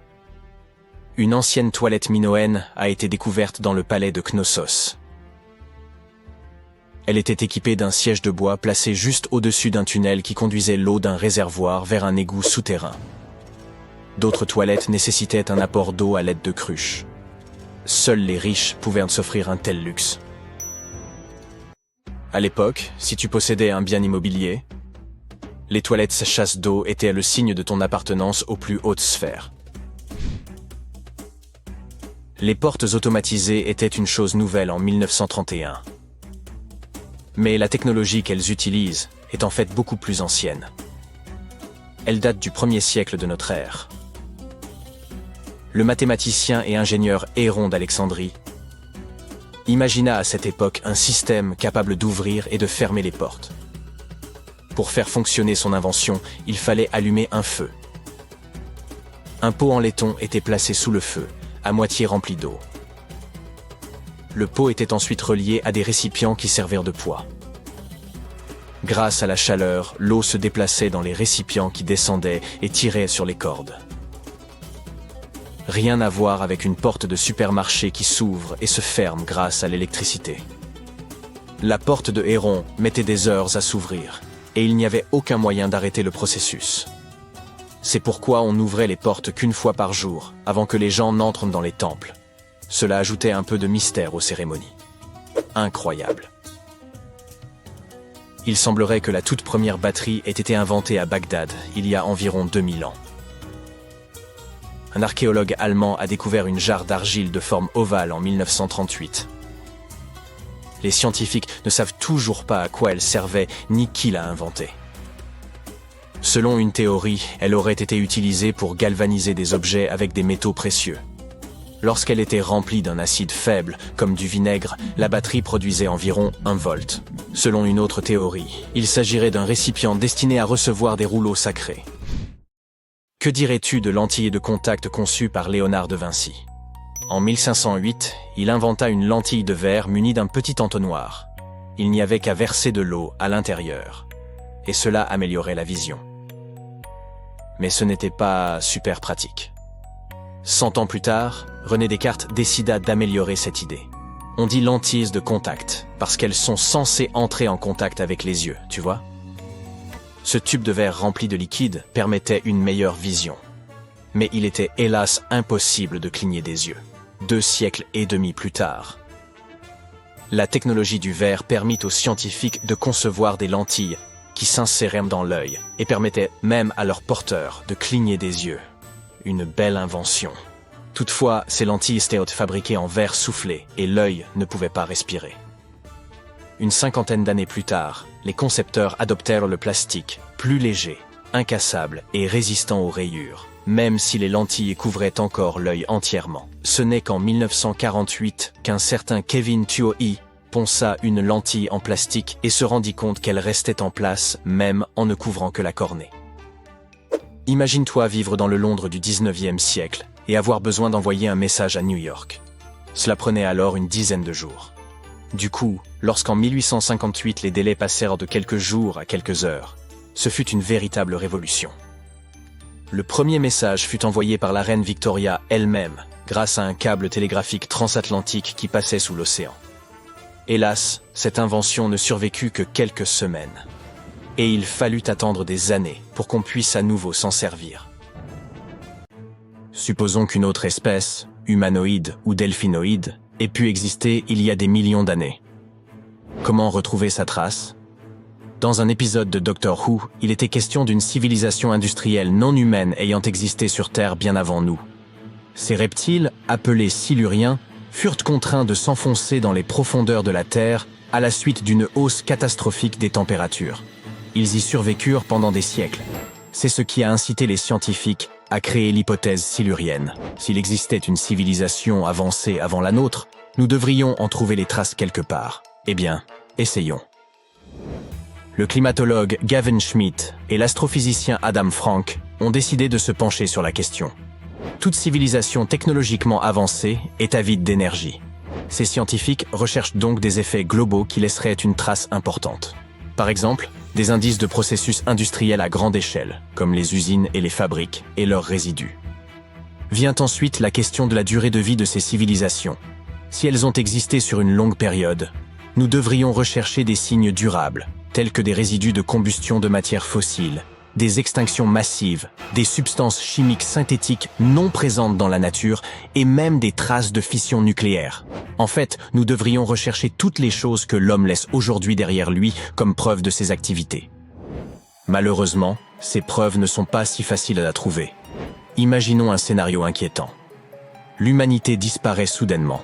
Une ancienne toilette minoenne a été découverte dans le palais de Knossos. Elle était équipée d'un siège de bois placé juste au-dessus d'un tunnel qui conduisait l'eau d'un réservoir vers un égout souterrain. D'autres toilettes nécessitaient un apport d'eau à l'aide de cruches. Seuls les riches pouvaient s'offrir un tel luxe. À l'époque, si tu possédais un bien immobilier, les toilettes chasse d'eau étaient le signe de ton appartenance aux plus hautes sphères. Les portes automatisées étaient une chose nouvelle en 1931. Mais la technologie qu'elles utilisent est en fait beaucoup plus ancienne. Elle date du 1er siècle de notre ère. Le mathématicien et ingénieur Héron d'Alexandrie imagina à cette époque un système capable d'ouvrir et de fermer les portes. Pour faire fonctionner son invention, il fallait allumer un feu. Un pot en laiton était placé sous le feu, à moitié rempli d'eau. Le pot était ensuite relié à des récipients qui servirent de poids. Grâce à la chaleur, l'eau se déplaçait dans les récipients qui descendaient et tiraient sur les cordes. Rien à voir avec une porte de supermarché qui s'ouvre et se ferme grâce à l'électricité. La porte de Héron mettait des heures à s'ouvrir, et il n'y avait aucun moyen d'arrêter le processus. C'est pourquoi on n'ouvrait les portes qu'une fois par jour, avant que les gens n'entrent dans les temples. Cela ajoutait un peu de mystère aux cérémonies. Incroyable. Il semblerait que la toute première batterie ait été inventée à Bagdad, il y a environ 2000 ans. Un archéologue allemand a découvert une jarre d'argile de forme ovale en 1938. Les scientifiques ne savent toujours pas à quoi elle servait ni qui l'a inventée. Selon une théorie, elle aurait été utilisée pour galvaniser des objets avec des métaux précieux. Lorsqu'elle était remplie d'un acide faible, comme du vinaigre, la batterie produisait environ 1 volt. Selon une autre théorie, il s'agirait d'un récipient destiné à recevoir des rouleaux sacrés. Que dirais-tu de lentilles de contact conçues par Léonard de Vinci? En 1508, il inventa une lentille de verre munie d'un petit entonnoir. Il n'y avait qu'à verser de l'eau à l'intérieur. Et cela améliorait la vision. Mais ce n'était pas super pratique. 100 ans plus tard, René Descartes décida d'améliorer cette idée. On dit lentilles de contact, parce qu'elles sont censées entrer en contact avec les yeux, tu vois? Ce tube de verre rempli de liquide permettait une meilleure vision. Mais il était hélas impossible de cligner des yeux. 2 siècles et demi plus tard. La technologie du verre permit aux scientifiques de concevoir des lentilles qui s'inséraient dans l'œil et permettaient même à leurs porteurs de cligner des yeux. Une belle invention. Toutefois, ces lentilles étaient fabriquées en verre soufflé et l'œil ne pouvait pas respirer. Une 50aine d'années plus tard, les concepteurs adoptèrent le plastique, plus léger, incassable et résistant aux rayures, même si les lentilles couvraient encore l'œil entièrement. Ce n'est qu'en 1948 qu'un certain Kevin Tuohy ponça une lentille en plastique et se rendit compte qu'elle restait en place même en ne couvrant que la cornée. Imagine-toi vivre dans le Londres du 19e siècle et avoir besoin d'envoyer un message à New York. Cela prenait alors une dizaine de jours. Du coup, lorsqu'en 1858 les délais passèrent de quelques jours à quelques heures, ce fut une véritable révolution. Le premier message fut envoyé par la reine Victoria elle-même, grâce à un câble télégraphique transatlantique qui passait sous l'océan. Hélas, cette invention ne survécut que quelques semaines. Et il fallut attendre des années pour qu'on puisse à nouveau s'en servir. Supposons qu'une autre espèce, humanoïde ou delphinoïde, ait pu exister il y a des millions d'années. Comment retrouver sa trace ? Dans un épisode de Doctor Who, il était question d'une civilisation industrielle non humaine ayant existé sur Terre bien avant nous. Ces reptiles, appelés siluriens, furent contraints de s'enfoncer dans les profondeurs de la Terre à la suite d'une hausse catastrophique des températures. Ils y survécurent pendant des siècles. C'est ce qui a incité les scientifiques à créer l'hypothèse silurienne. S'il existait une civilisation avancée avant la nôtre, nous devrions en trouver les traces quelque part. Eh bien, essayons. Le climatologue Gavin Schmidt et l'astrophysicien Adam Frank ont décidé de se pencher sur la question. Toute civilisation technologiquement avancée est avide d'énergie. Ces scientifiques recherchent donc des effets globaux qui laisseraient une trace importante. Par exemple, des indices de processus industriels à grande échelle, comme les usines et les fabriques, et leurs résidus. Vient ensuite la question de la durée de vie de ces civilisations. Si elles ont existé sur une longue période, nous devrions rechercher des signes durables, tels que des résidus de combustion de matières fossiles, des extinctions massives, des substances chimiques synthétiques non présentes dans la nature et même des traces de fission nucléaire. En fait, nous devrions rechercher toutes les choses que l'homme laisse aujourd'hui derrière lui comme preuve de ses activités. Malheureusement, ces preuves ne sont pas si faciles à trouver. Imaginons un scénario inquiétant. L'humanité disparaît soudainement.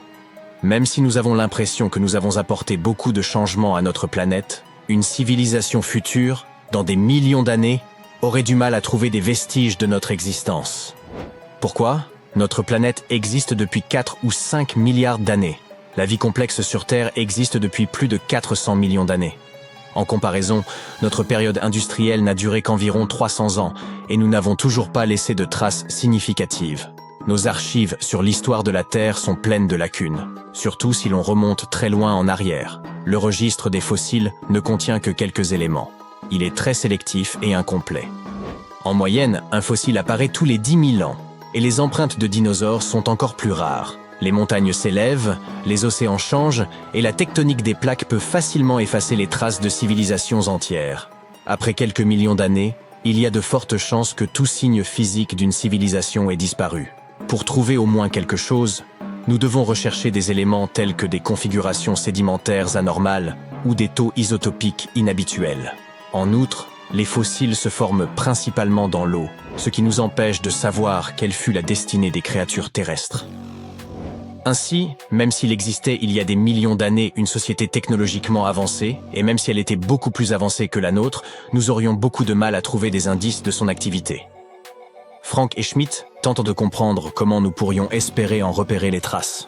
Même si nous avons l'impression que nous avons apporté beaucoup de changements à notre planète, une civilisation future, dans des millions d'années, aurait du mal à trouver des vestiges de notre existence. Pourquoi ? Notre planète existe depuis 4 ou 5 milliards d'années. La vie complexe sur Terre existe depuis plus de 400 millions d'années. En comparaison, notre période industrielle n'a duré qu'environ 300 ans et nous n'avons toujours pas laissé de traces significatives. Nos archives sur l'histoire de la Terre sont pleines de lacunes, surtout si l'on remonte très loin en arrière. Le registre des fossiles ne contient que quelques éléments. Il est très sélectif et incomplet. En moyenne, un fossile apparaît tous les 10 000 ans, et les empreintes de dinosaures sont encore plus rares. Les montagnes s'élèvent, les océans changent, et la tectonique des plaques peut facilement effacer les traces de civilisations entières. Après quelques millions d'années, il y a de fortes chances que tout signe physique d'une civilisation ait disparu. Pour trouver au moins quelque chose, nous devons rechercher des éléments tels que des configurations sédimentaires anormales ou des taux isotopiques inhabituels. En outre, les fossiles se forment principalement dans l'eau, ce qui nous empêche de savoir quelle fut la destinée des créatures terrestres. Ainsi, même s'il existait il y a des millions d'années une société technologiquement avancée, et même si elle était beaucoup plus avancée que la nôtre, nous aurions beaucoup de mal à trouver des indices de son activité. Frank et Schmidt tentent de comprendre comment nous pourrions espérer en repérer les traces.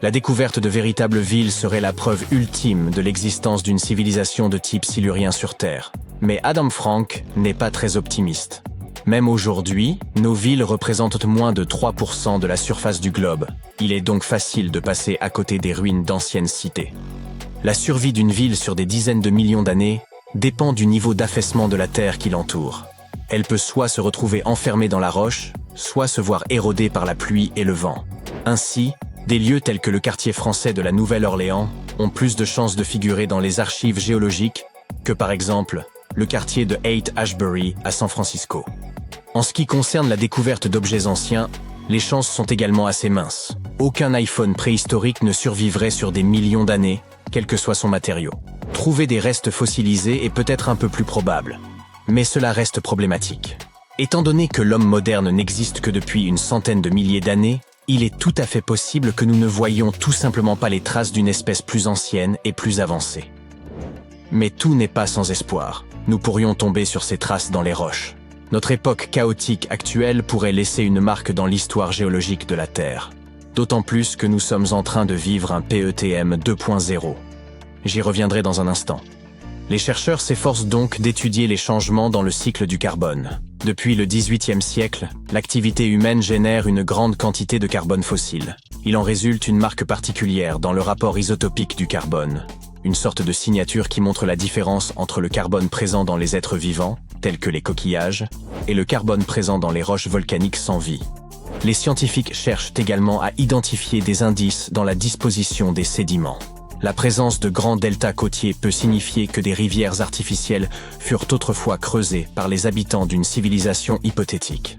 La découverte de véritables villes serait la preuve ultime de l'existence d'une civilisation de type silurien sur Terre. Mais Adam Frank n'est pas très optimiste. Même aujourd'hui, nos villes représentent moins de 3% de la surface du globe. Il est donc facile de passer à côté des ruines d'anciennes cités. La survie d'une ville sur des dizaines de millions d'années dépend du niveau d'affaissement de la terre qui l'entoure. Elle peut soit se retrouver enfermée dans la roche, soit se voir érodée par la pluie et le vent. Ainsi, des lieux tels que le quartier français de la Nouvelle-Orléans ont plus de chances de figurer dans les archives géologiques que par exemple le quartier de Haight-Ashbury à San Francisco. En ce qui concerne la découverte d'objets anciens, les chances sont également assez minces. Aucun iPhone préhistorique ne survivrait sur des millions d'années, quel que soit son matériau. Trouver des restes fossilisés est peut-être un peu plus probable, mais cela reste problématique. Étant donné que l'homme moderne n'existe que depuis une centaine de milliers d'années, il est tout à fait possible que nous ne voyions tout simplement pas les traces d'une espèce plus ancienne et plus avancée. Mais tout n'est pas sans espoir. Nous pourrions tomber sur ces traces dans les roches. Notre époque chaotique actuelle pourrait laisser une marque dans l'histoire géologique de la Terre. D'autant plus que nous sommes en train de vivre un PETM 2.0. J'y reviendrai dans un instant. Les chercheurs s'efforcent donc d'étudier les changements dans le cycle du carbone. Depuis le XVIIIe siècle, l'activité humaine génère une grande quantité de carbone fossile. Il en résulte une marque particulière dans le rapport isotopique du carbone. Une sorte de signature qui montre la différence entre le carbone présent dans les êtres vivants, tels que les coquillages, et le carbone présent dans les roches volcaniques sans vie. Les scientifiques cherchent également à identifier des indices dans la disposition des sédiments. La présence de grands deltas côtiers peut signifier que des rivières artificielles furent autrefois creusées par les habitants d'une civilisation hypothétique.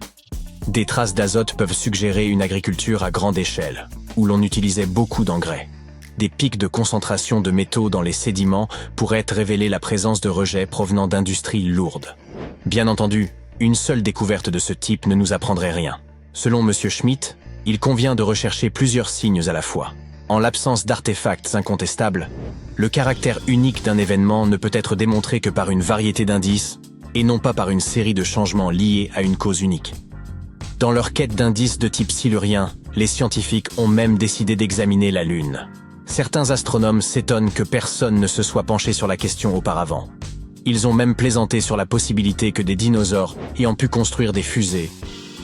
Des traces d'azote peuvent suggérer une agriculture à grande échelle, où l'on utilisait beaucoup d'engrais. Des pics de concentration de métaux dans les sédiments pourraient révéler la présence de rejets provenant d'industries lourdes. Bien entendu, une seule découverte de ce type ne nous apprendrait rien. Selon M. Schmitt, il convient de rechercher plusieurs signes à la fois. En l'absence d'artefacts incontestables, le caractère unique d'un événement ne peut être démontré que par une variété d'indices, et non pas par une série de changements liés à une cause unique. Dans leur quête d'indices de type silurien, les scientifiques ont même décidé d'examiner la Lune. Certains astronomes s'étonnent que personne ne se soit penché sur la question auparavant. Ils ont même plaisanté sur la possibilité que des dinosaures ayant pu construire des fusées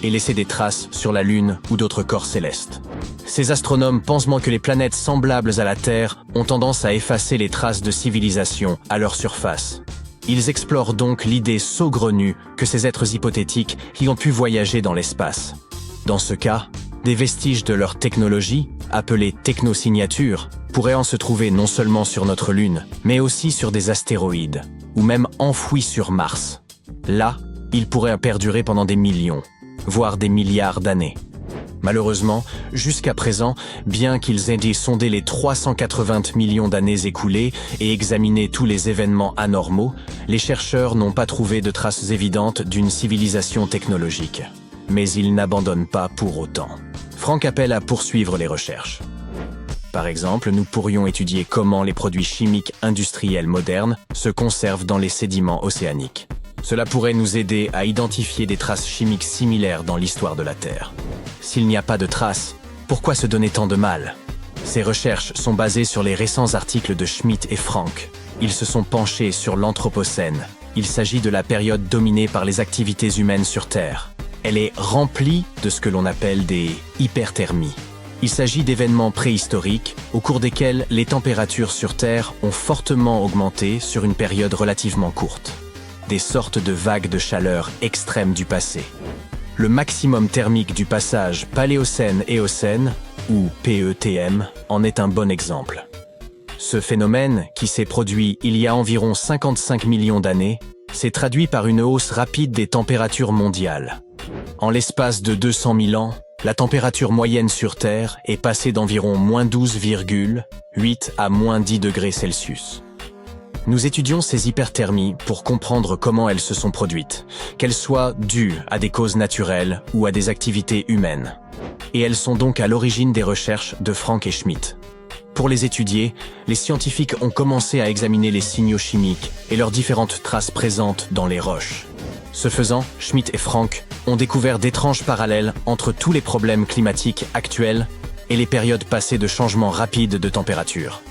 et laisser des traces sur la Lune ou d'autres corps célestes. Ces astronomes pensent que les planètes semblables à la Terre ont tendance à effacer les traces de civilisation à leur surface. Ils explorent donc l'idée saugrenue que ces êtres hypothétiques y ont pu voyager dans l'espace. Dans ce cas, des vestiges de leur technologie, appelée technosignature, pourraient en se trouver non seulement sur notre Lune, mais aussi sur des astéroïdes, ou même enfouis sur Mars. Là, ils pourraient perdurer pendant des millions, voire des milliards d'années. Malheureusement, jusqu'à présent, bien qu'ils aient sondé les 380 millions d'années écoulées et examiné tous les événements anormaux, les chercheurs n'ont pas trouvé de traces évidentes d'une civilisation technologique. Mais ils n'abandonnent pas pour autant. Frank appelle à poursuivre les recherches. Par exemple, nous pourrions étudier comment les produits chimiques industriels modernes se conservent dans les sédiments océaniques. Cela pourrait nous aider à identifier des traces chimiques similaires dans l'histoire de la Terre. S'il n'y a pas de traces, pourquoi se donner tant de mal? Ces recherches sont basées sur les récents articles de Schmitt et Frank. Ils se sont penchés sur l'Anthropocène. Il s'agit de la période dominée par les activités humaines sur Terre. Elle est remplie de ce que l'on appelle des hyperthermies. Il s'agit d'événements préhistoriques au cours desquels les températures sur Terre ont fortement augmenté sur une période relativement courte. Des sortes de vagues de chaleur extrêmes du passé. Le maximum thermique du passage Paléocène-Éocène, ou PETM, en est un bon exemple. Ce phénomène, qui s'est produit il y a environ 55 millions d'années, s'est traduit par une hausse rapide des températures mondiales. En l'espace de 200 000 ans, la température moyenne sur Terre est passée d'environ -12,8 à -10 degrés Celsius. Nous étudions ces hyperthermies pour comprendre comment elles se sont produites, qu'elles soient dues à des causes naturelles ou à des activités humaines. Et elles sont donc à l'origine des recherches de Frank et Schmitt. Pour les étudier, les scientifiques ont commencé à examiner les signaux chimiques et leurs différentes traces présentes dans les roches. Ce faisant, Schmitt et Frank ont découvert d'étranges parallèles entre tous les problèmes climatiques actuels et les périodes passées de changements rapides de température.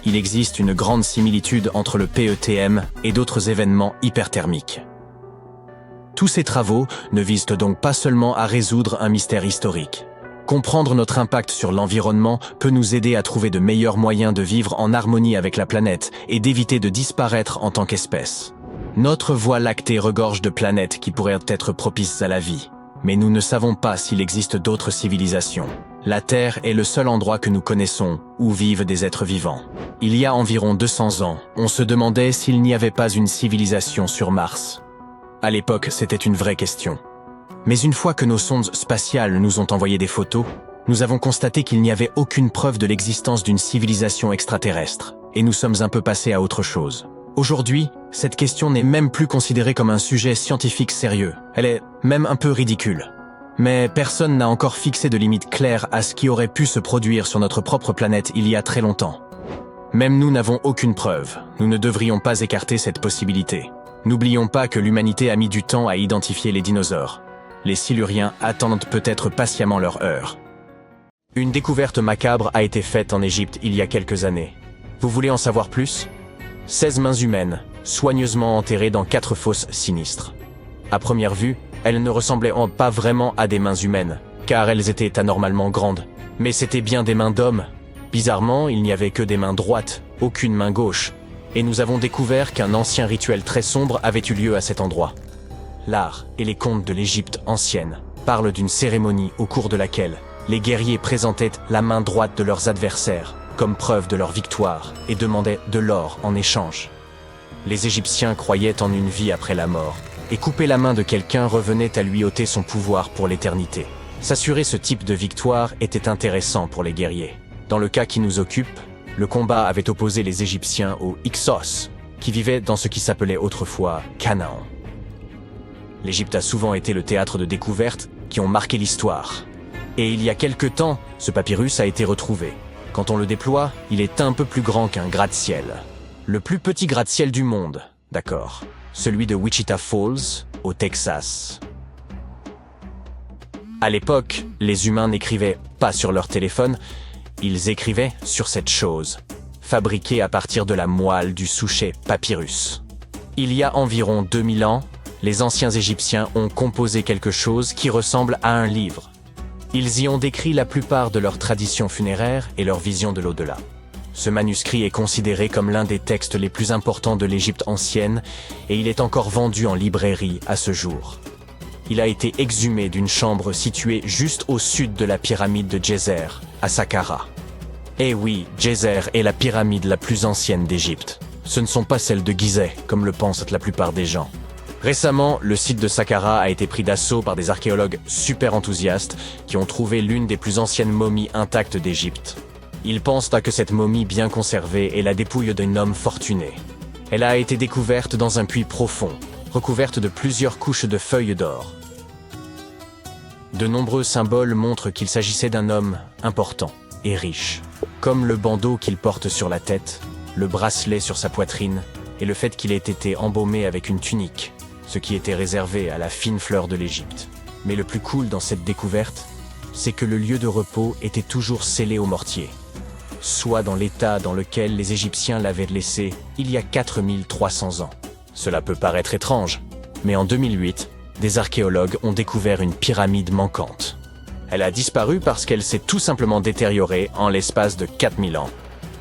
Il existe une grande similitude entre le PETM et d'autres événements hyperthermiques. Tous ces travaux ne visent donc pas seulement à résoudre un mystère historique. Comprendre notre impact sur l'environnement peut nous aider à trouver de meilleurs moyens de vivre en harmonie avec la planète et d'éviter de disparaître en tant qu'espèce. Notre Voie lactée regorge de planètes qui pourraient être propices à la vie. Mais nous ne savons pas s'il existe d'autres civilisations. La Terre est le seul endroit que nous connaissons où vivent des êtres vivants. Il y a environ 200 ans, on se demandait s'il n'y avait pas une civilisation sur Mars. À l'époque, c'était une vraie question. Mais une fois que nos sondes spatiales nous ont envoyé des photos, nous avons constaté qu'il n'y avait aucune preuve de l'existence d'une civilisation extraterrestre, et nous sommes un peu passés à autre chose. Aujourd'hui, cette question n'est même plus considérée comme un sujet scientifique sérieux. Elle est même un peu ridicule. Mais personne n'a encore fixé de limite claire à ce qui aurait pu se produire sur notre propre planète il y a très longtemps. Même nous n'avons aucune preuve. Nous ne devrions pas écarter cette possibilité. N'oublions pas que l'humanité a mis du temps à identifier les dinosaures. Les Siluriens attendent peut-être patiemment leur heure. Une découverte macabre a été faite en Égypte il y a quelques années. Vous voulez en savoir plus ? 16 mains humaines, soigneusement enterrées dans 4 fosses sinistres. À première vue, elles ne ressemblaient pas vraiment à des mains humaines, car elles étaient anormalement grandes. Mais c'étaient bien des mains d'hommes. Bizarrement, il n'y avait que des mains droites, aucune main gauche. Et nous avons découvert qu'un ancien rituel très sombre avait eu lieu à cet endroit. L'art et les contes de l'Égypte ancienne parlent d'une cérémonie au cours de laquelle les guerriers présentaient la main droite de leurs adversaires comme preuve de leur victoire et demandaient de l'or en échange. Les Égyptiens croyaient en une vie après la mort, et couper la main de quelqu'un revenait à lui ôter son pouvoir pour l'éternité. S'assurer ce type de victoire était intéressant pour les guerriers. Dans le cas qui nous occupe, le combat avait opposé les Égyptiens aux Hyksos, qui vivaient dans ce qui s'appelait autrefois Canaan. L'Égypte a souvent été le théâtre de découvertes qui ont marqué l'histoire. Et il y a quelque temps, ce papyrus a été retrouvé. Quand on le déploie, il est un peu plus grand qu'un gratte-ciel. Le plus petit gratte-ciel du monde, d'accord. Celui de Wichita Falls, au Texas. À l'époque, les humains n'écrivaient pas sur leur téléphone, ils écrivaient sur cette chose, fabriquée à partir de la moelle du souchet papyrus. Il y a environ 2000 ans, les anciens Égyptiens ont composé quelque chose qui ressemble à un livre. Ils y ont décrit la plupart de leurs traditions funéraires et leur vision de l'au-delà. Ce manuscrit est considéré comme l'un des textes les plus importants de l'Égypte ancienne et il est encore vendu en librairie à ce jour. Il a été exhumé d'une chambre située juste au sud de la pyramide de Djéser, à Saqqara. Eh oui, Djéser est la pyramide la plus ancienne d'Égypte. Ce ne sont pas celles de Gizeh, comme le pensent la plupart des gens. Récemment, le site de Saqqara a été pris d'assaut par des archéologues super enthousiastes qui ont trouvé l'une des plus anciennes momies intactes d'Égypte. Ils pensent que cette momie bien conservée est la dépouille d'un homme fortuné. Elle a été découverte dans un puits profond, recouverte de plusieurs couches de feuilles d'or. De nombreux symboles montrent qu'il s'agissait d'un homme important et riche, comme le bandeau qu'il porte sur la tête, le bracelet sur sa poitrine et le fait qu'il ait été embaumé avec une tunique, ce qui était réservé à la fine fleur de l'Égypte. Mais le plus cool dans cette découverte, c'est que le lieu de repos était toujours scellé au mortier, soit dans l'état dans lequel les Égyptiens l'avaient laissé il y a 4300 ans. Cela peut paraître étrange, mais en 2008, des archéologues ont découvert une pyramide manquante. Elle a disparu parce qu'elle s'est tout simplement détériorée en l'espace de 4000 ans.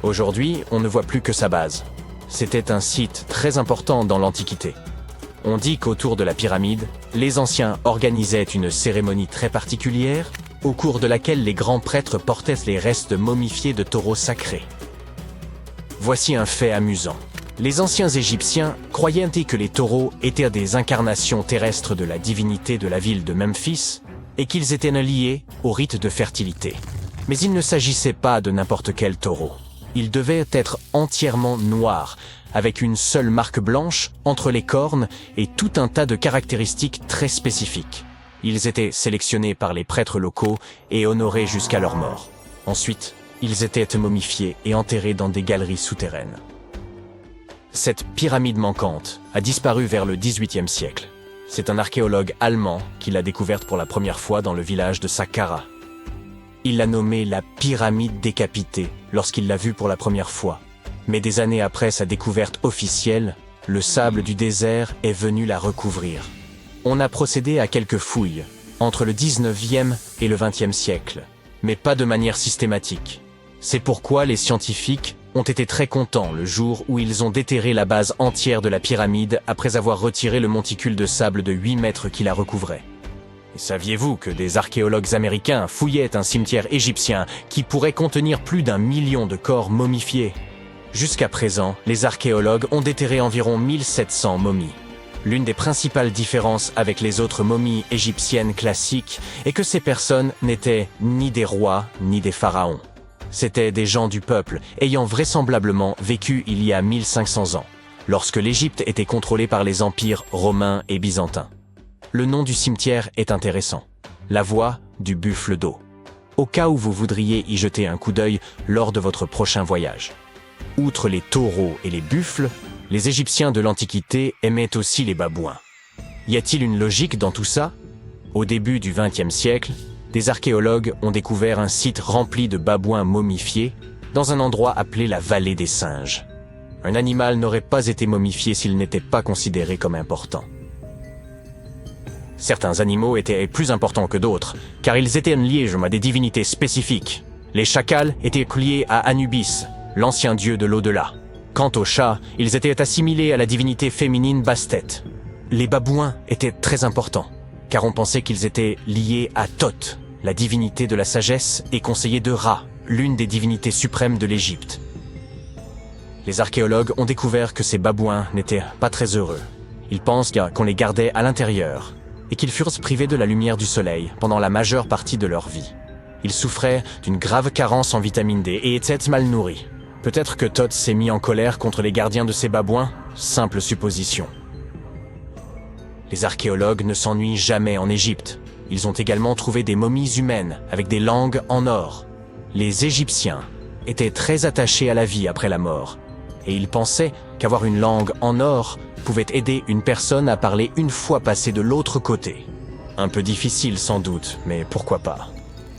Aujourd'hui, on ne voit plus que sa base. C'était un site très important dans l'Antiquité. On dit qu'autour de la pyramide, les anciens organisaient une cérémonie très particulière, au cours de laquelle les grands prêtres portaient les restes momifiés de taureaux sacrés. Voici un fait amusant. Les anciens Égyptiens croyaient que les taureaux étaient des incarnations terrestres de la divinité de la ville de Memphis et qu'ils étaient liés au rite de fertilité. Mais il ne s'agissait pas de n'importe quel taureau. Ils devaient être entièrement noirs, avec une seule marque blanche entre les cornes et tout un tas de caractéristiques très spécifiques. Ils étaient sélectionnés par les prêtres locaux et honorés jusqu'à leur mort. Ensuite, ils étaient momifiés et enterrés dans des galeries souterraines. Cette pyramide manquante a disparu vers le XVIIIe siècle. C'est un archéologue allemand qui l'a découverte pour la première fois dans le village de Saqqara. Il l'a nommée la pyramide décapitée lorsqu'il l'a vue pour la première fois. Mais des années après sa découverte officielle, le sable du désert est venu la recouvrir. On a procédé à quelques fouilles, entre le 19e et le 20e siècle, mais pas de manière systématique. C'est pourquoi les scientifiques ont été très contents le jour où ils ont déterré la base entière de la pyramide après avoir retiré le monticule de sable de 8 mètres qui la recouvrait. Et saviez-vous que des archéologues américains fouillaient un cimetière égyptien qui pourrait contenir plus d'1 million de corps momifiés? Jusqu'à présent, les archéologues ont déterré environ 1700 momies. L'une des principales différences avec les autres momies égyptiennes classiques est que ces personnes n'étaient ni des rois ni des pharaons. C'étaient des gens du peuple ayant vraisemblablement vécu il y a 1500 ans, lorsque l'Égypte était contrôlée par les empires romains et byzantins. Le nom du cimetière est intéressant, la voie du buffle d'eau, au cas où vous voudriez y jeter un coup d'œil lors de votre prochain voyage. Outre les taureaux et les buffles, les Égyptiens de l'Antiquité aimaient aussi les babouins. Y a-t-il une logique dans tout ça? Au début du XXe siècle, des archéologues ont découvert un site rempli de babouins momifiés dans un endroit appelé la vallée des singes. Un animal n'aurait pas été momifié s'il n'était pas considéré comme important. Certains animaux étaient plus importants que d'autres, car ils étaient liés à des divinités spécifiques. Les chacals étaient liés à Anubis, l'ancien dieu de l'au-delà. Quant aux chats, ils étaient assimilés à la divinité féminine Bastet. Les babouins étaient très importants, car on pensait qu'ils étaient liés à Thoth, la divinité de la sagesse et conseiller de Ra, l'une des divinités suprêmes de l'Égypte. Les archéologues ont découvert que ces babouins n'étaient pas très heureux. Ils pensent qu'on les gardait à l'intérieur et qu'ils furent privés de la lumière du soleil pendant la majeure partie de leur vie. Ils souffraient d'une grave carence en vitamine D et étaient mal nourris. Peut-être que Thoth s'est mis en colère contre les gardiens de ces babouins, simple supposition. Les archéologues ne s'ennuient jamais en Égypte. Ils ont également trouvé des momies humaines avec des langues en or. Les Égyptiens étaient très attachés à la vie après la mort, et ils pensaient qu'avoir une langue en or pouvait aider une personne à parler une fois passée de l'autre côté. Un peu difficile sans doute, mais pourquoi pas.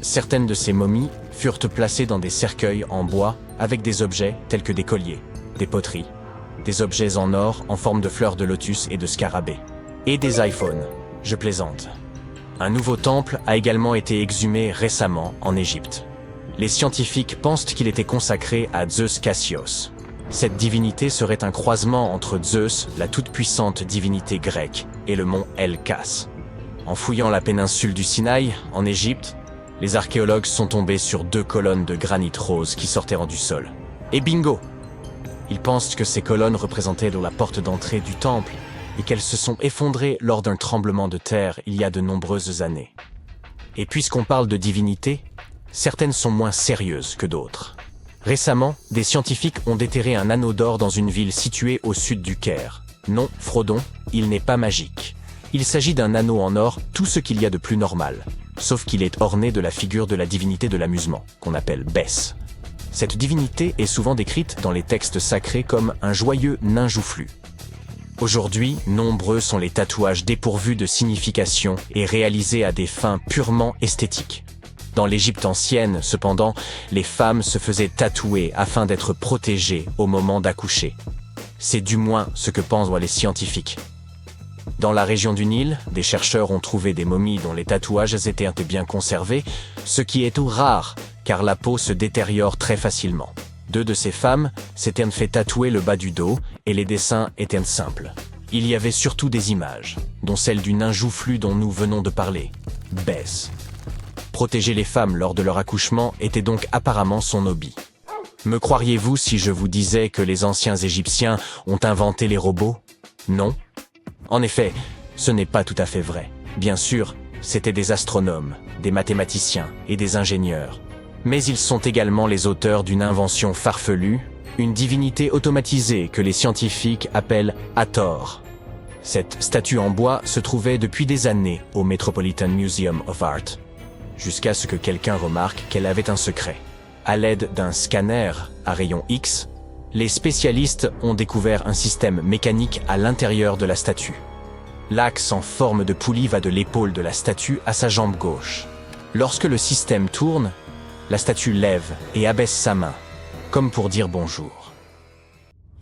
Certaines de ces momies furent placées dans des cercueils en bois avec des objets tels que des colliers, des poteries, des objets en or en forme de fleurs de lotus et de scarabées, et des iPhones. Je plaisante. Un nouveau temple a également été exhumé récemment en Égypte. Les scientifiques pensent qu'il était consacré à Zeus Cassios. Cette divinité serait un croisement entre Zeus, la toute-puissante divinité grecque, et le mont El-Kas. En fouillant la péninsule du Sinaï, en Égypte, les archéologues sont tombés sur 2 colonnes de granit rose qui sortaient du sol. Et bingo! Ils pensent que ces colonnes représentaient la porte d'entrée du temple et qu'elles se sont effondrées lors d'un tremblement de terre il y a de nombreuses années. Et puisqu'on parle de divinité, certaines sont moins sérieuses que d'autres. Récemment, des scientifiques ont déterré un anneau d'or dans une ville située au sud du Caire. Non, Frodon, il n'est pas magique. Il s'agit d'un anneau en or, tout ce qu'il y a de plus normal, sauf qu'il est orné de la figure de la divinité de l'amusement, qu'on appelle Bès. Cette divinité est souvent décrite dans les textes sacrés comme un joyeux nain joufflu. Aujourd'hui, nombreux sont les tatouages dépourvus de signification et réalisés à des fins purement esthétiques. Dans l'Égypte ancienne, cependant, les femmes se faisaient tatouer afin d'être protégées au moment d'accoucher. C'est du moins ce que pensent les scientifiques. Dans la région du Nil, des chercheurs ont trouvé des momies dont les tatouages étaient bien conservés, ce qui est tout rare, car la peau se détériore très facilement. 2 de ces femmes s'étaient fait tatouer le bas du dos et les dessins étaient simples. Il y avait surtout des images, dont celle du nain joufflu dont nous venons de parler, Bès. Protéger les femmes lors de leur accouchement était donc apparemment son hobby. Me croiriez-vous si je vous disais que les anciens Égyptiens ont inventé les robots? Non. En effet, ce n'est pas tout à fait vrai. Bien sûr, c'étaient des astronomes, des mathématiciens et des ingénieurs. Mais ils sont également les auteurs d'une invention farfelue, une divinité automatisée que les scientifiques appellent Hathor. Cette statue en bois se trouvait depuis des années au Metropolitan Museum of Art, jusqu'à ce que quelqu'un remarque qu'elle avait un secret. À l'aide d'un scanner à rayon X, les spécialistes ont découvert un système mécanique à l'intérieur de la statue. L'axe en forme de poulie va de l'épaule de la statue à sa jambe gauche. Lorsque le système tourne, la statue lève et abaisse sa main, comme pour dire bonjour.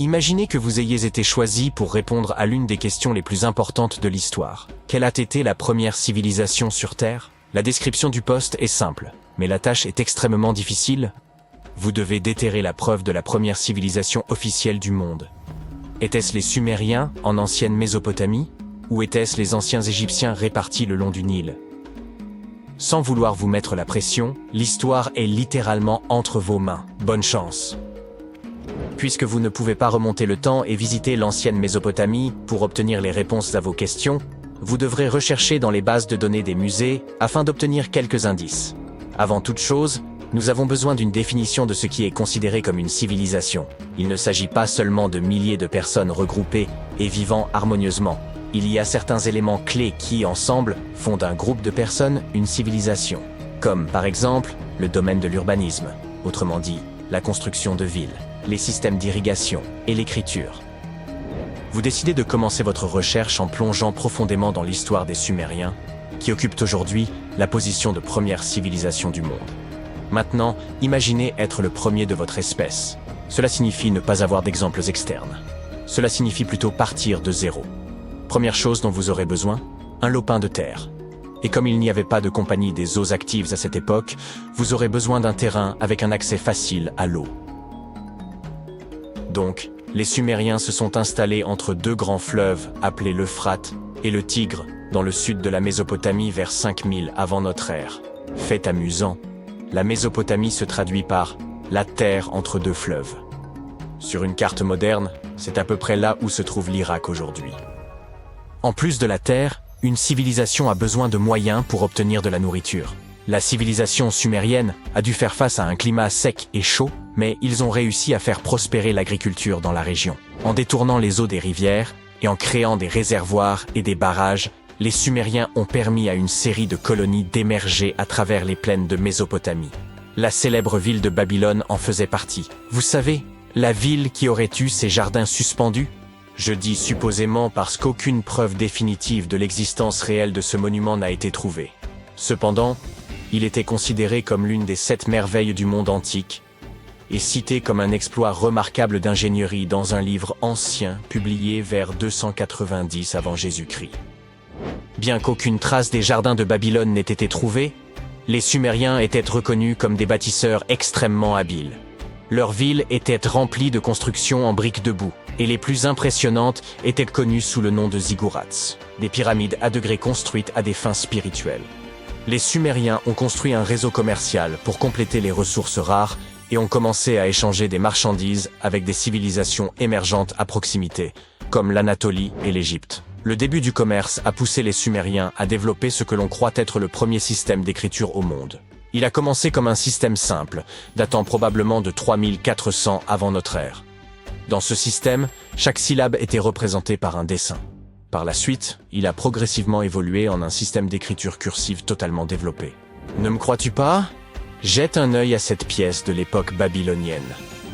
Imaginez que vous ayez été choisi pour répondre à l'une des questions les plus importantes de l'histoire. Quelle a été la première civilisation sur Terre? La description du poste est simple, mais la tâche est extrêmement difficile. Vous devez déterrer la preuve de la première civilisation officielle du monde. Étaient-ce les Sumériens en ancienne Mésopotamie? Ou étaient-ce les anciens Égyptiens répartis le long du Nil? Sans vouloir vous mettre la pression, l'histoire est littéralement entre vos mains. Bonne chance! Puisque vous ne pouvez pas remonter le temps et visiter l'ancienne Mésopotamie pour obtenir les réponses à vos questions, vous devrez rechercher dans les bases de données des musées afin d'obtenir quelques indices. Avant toute chose, nous avons besoin d'une définition de ce qui est considéré comme une civilisation. Il ne s'agit pas seulement de milliers de personnes regroupées et vivant harmonieusement. Il y a certains éléments clés qui, ensemble, font d'un groupe de personnes une civilisation. Comme, par exemple, le domaine de l'urbanisme, autrement dit, la construction de villes, les systèmes d'irrigation et l'écriture. Vous décidez de commencer votre recherche en plongeant profondément dans l'histoire des Sumériens, qui occupent aujourd'hui la position de première civilisation du monde. Maintenant, imaginez être le premier de votre espèce. Cela signifie ne pas avoir d'exemples externes. Cela signifie plutôt partir de zéro. Première chose dont vous aurez besoin, un lopin de terre. Et comme il n'y avait pas de compagnie des eaux actives à cette époque, vous aurez besoin d'un terrain avec un accès facile à l'eau. Donc, les Sumériens se sont installés entre deux grands fleuves appelés l'Euphrate et le Tigre, dans le sud de la Mésopotamie vers 5000 avant notre ère. Fait amusant, la Mésopotamie se traduit par « la terre entre deux fleuves ». Sur une carte moderne, c'est à peu près là où se trouve l'Irak aujourd'hui. En plus de la terre, une civilisation a besoin de moyens pour obtenir de la nourriture. La civilisation sumérienne a dû faire face à un climat sec et chaud, mais ils ont réussi à faire prospérer l'agriculture dans la région. En détournant les eaux des rivières et en créant des réservoirs et des barrages, les Sumériens ont permis à une série de colonies d'émerger à travers les plaines de Mésopotamie. La célèbre ville de Babylone en faisait partie. Vous savez, la ville qui aurait eu ses jardins suspendus? Je dis supposément parce qu'aucune preuve définitive de l'existence réelle de ce monument n'a été trouvée. Cependant, il était considéré comme l'une des 7 merveilles du monde antique et cité comme un exploit remarquable d'ingénierie dans un livre ancien publié vers 290 avant Jésus-Christ. Bien qu'aucune trace des jardins de Babylone n'ait été trouvée, les Sumériens étaient reconnus comme des bâtisseurs extrêmement habiles. Leur ville était remplie de constructions en briques de boue, et les plus impressionnantes étaient connues sous le nom de ziggourats, des pyramides à degrés construites à des fins spirituelles. Les Sumériens ont construit un réseau commercial pour compléter les ressources rares et ont commencé à échanger des marchandises avec des civilisations émergentes à proximité, comme l'Anatolie et l'Égypte. Le début du commerce a poussé les Sumériens à développer ce que l'on croit être le premier système d'écriture au monde. Il a commencé comme un système simple, datant probablement de 3400 avant notre ère. Dans ce système, chaque syllabe était représentée par un dessin. Par la suite, il a progressivement évolué en un système d'écriture cursive totalement développé. Ne me crois-tu pas? Jette un œil à cette pièce de l'époque babylonienne.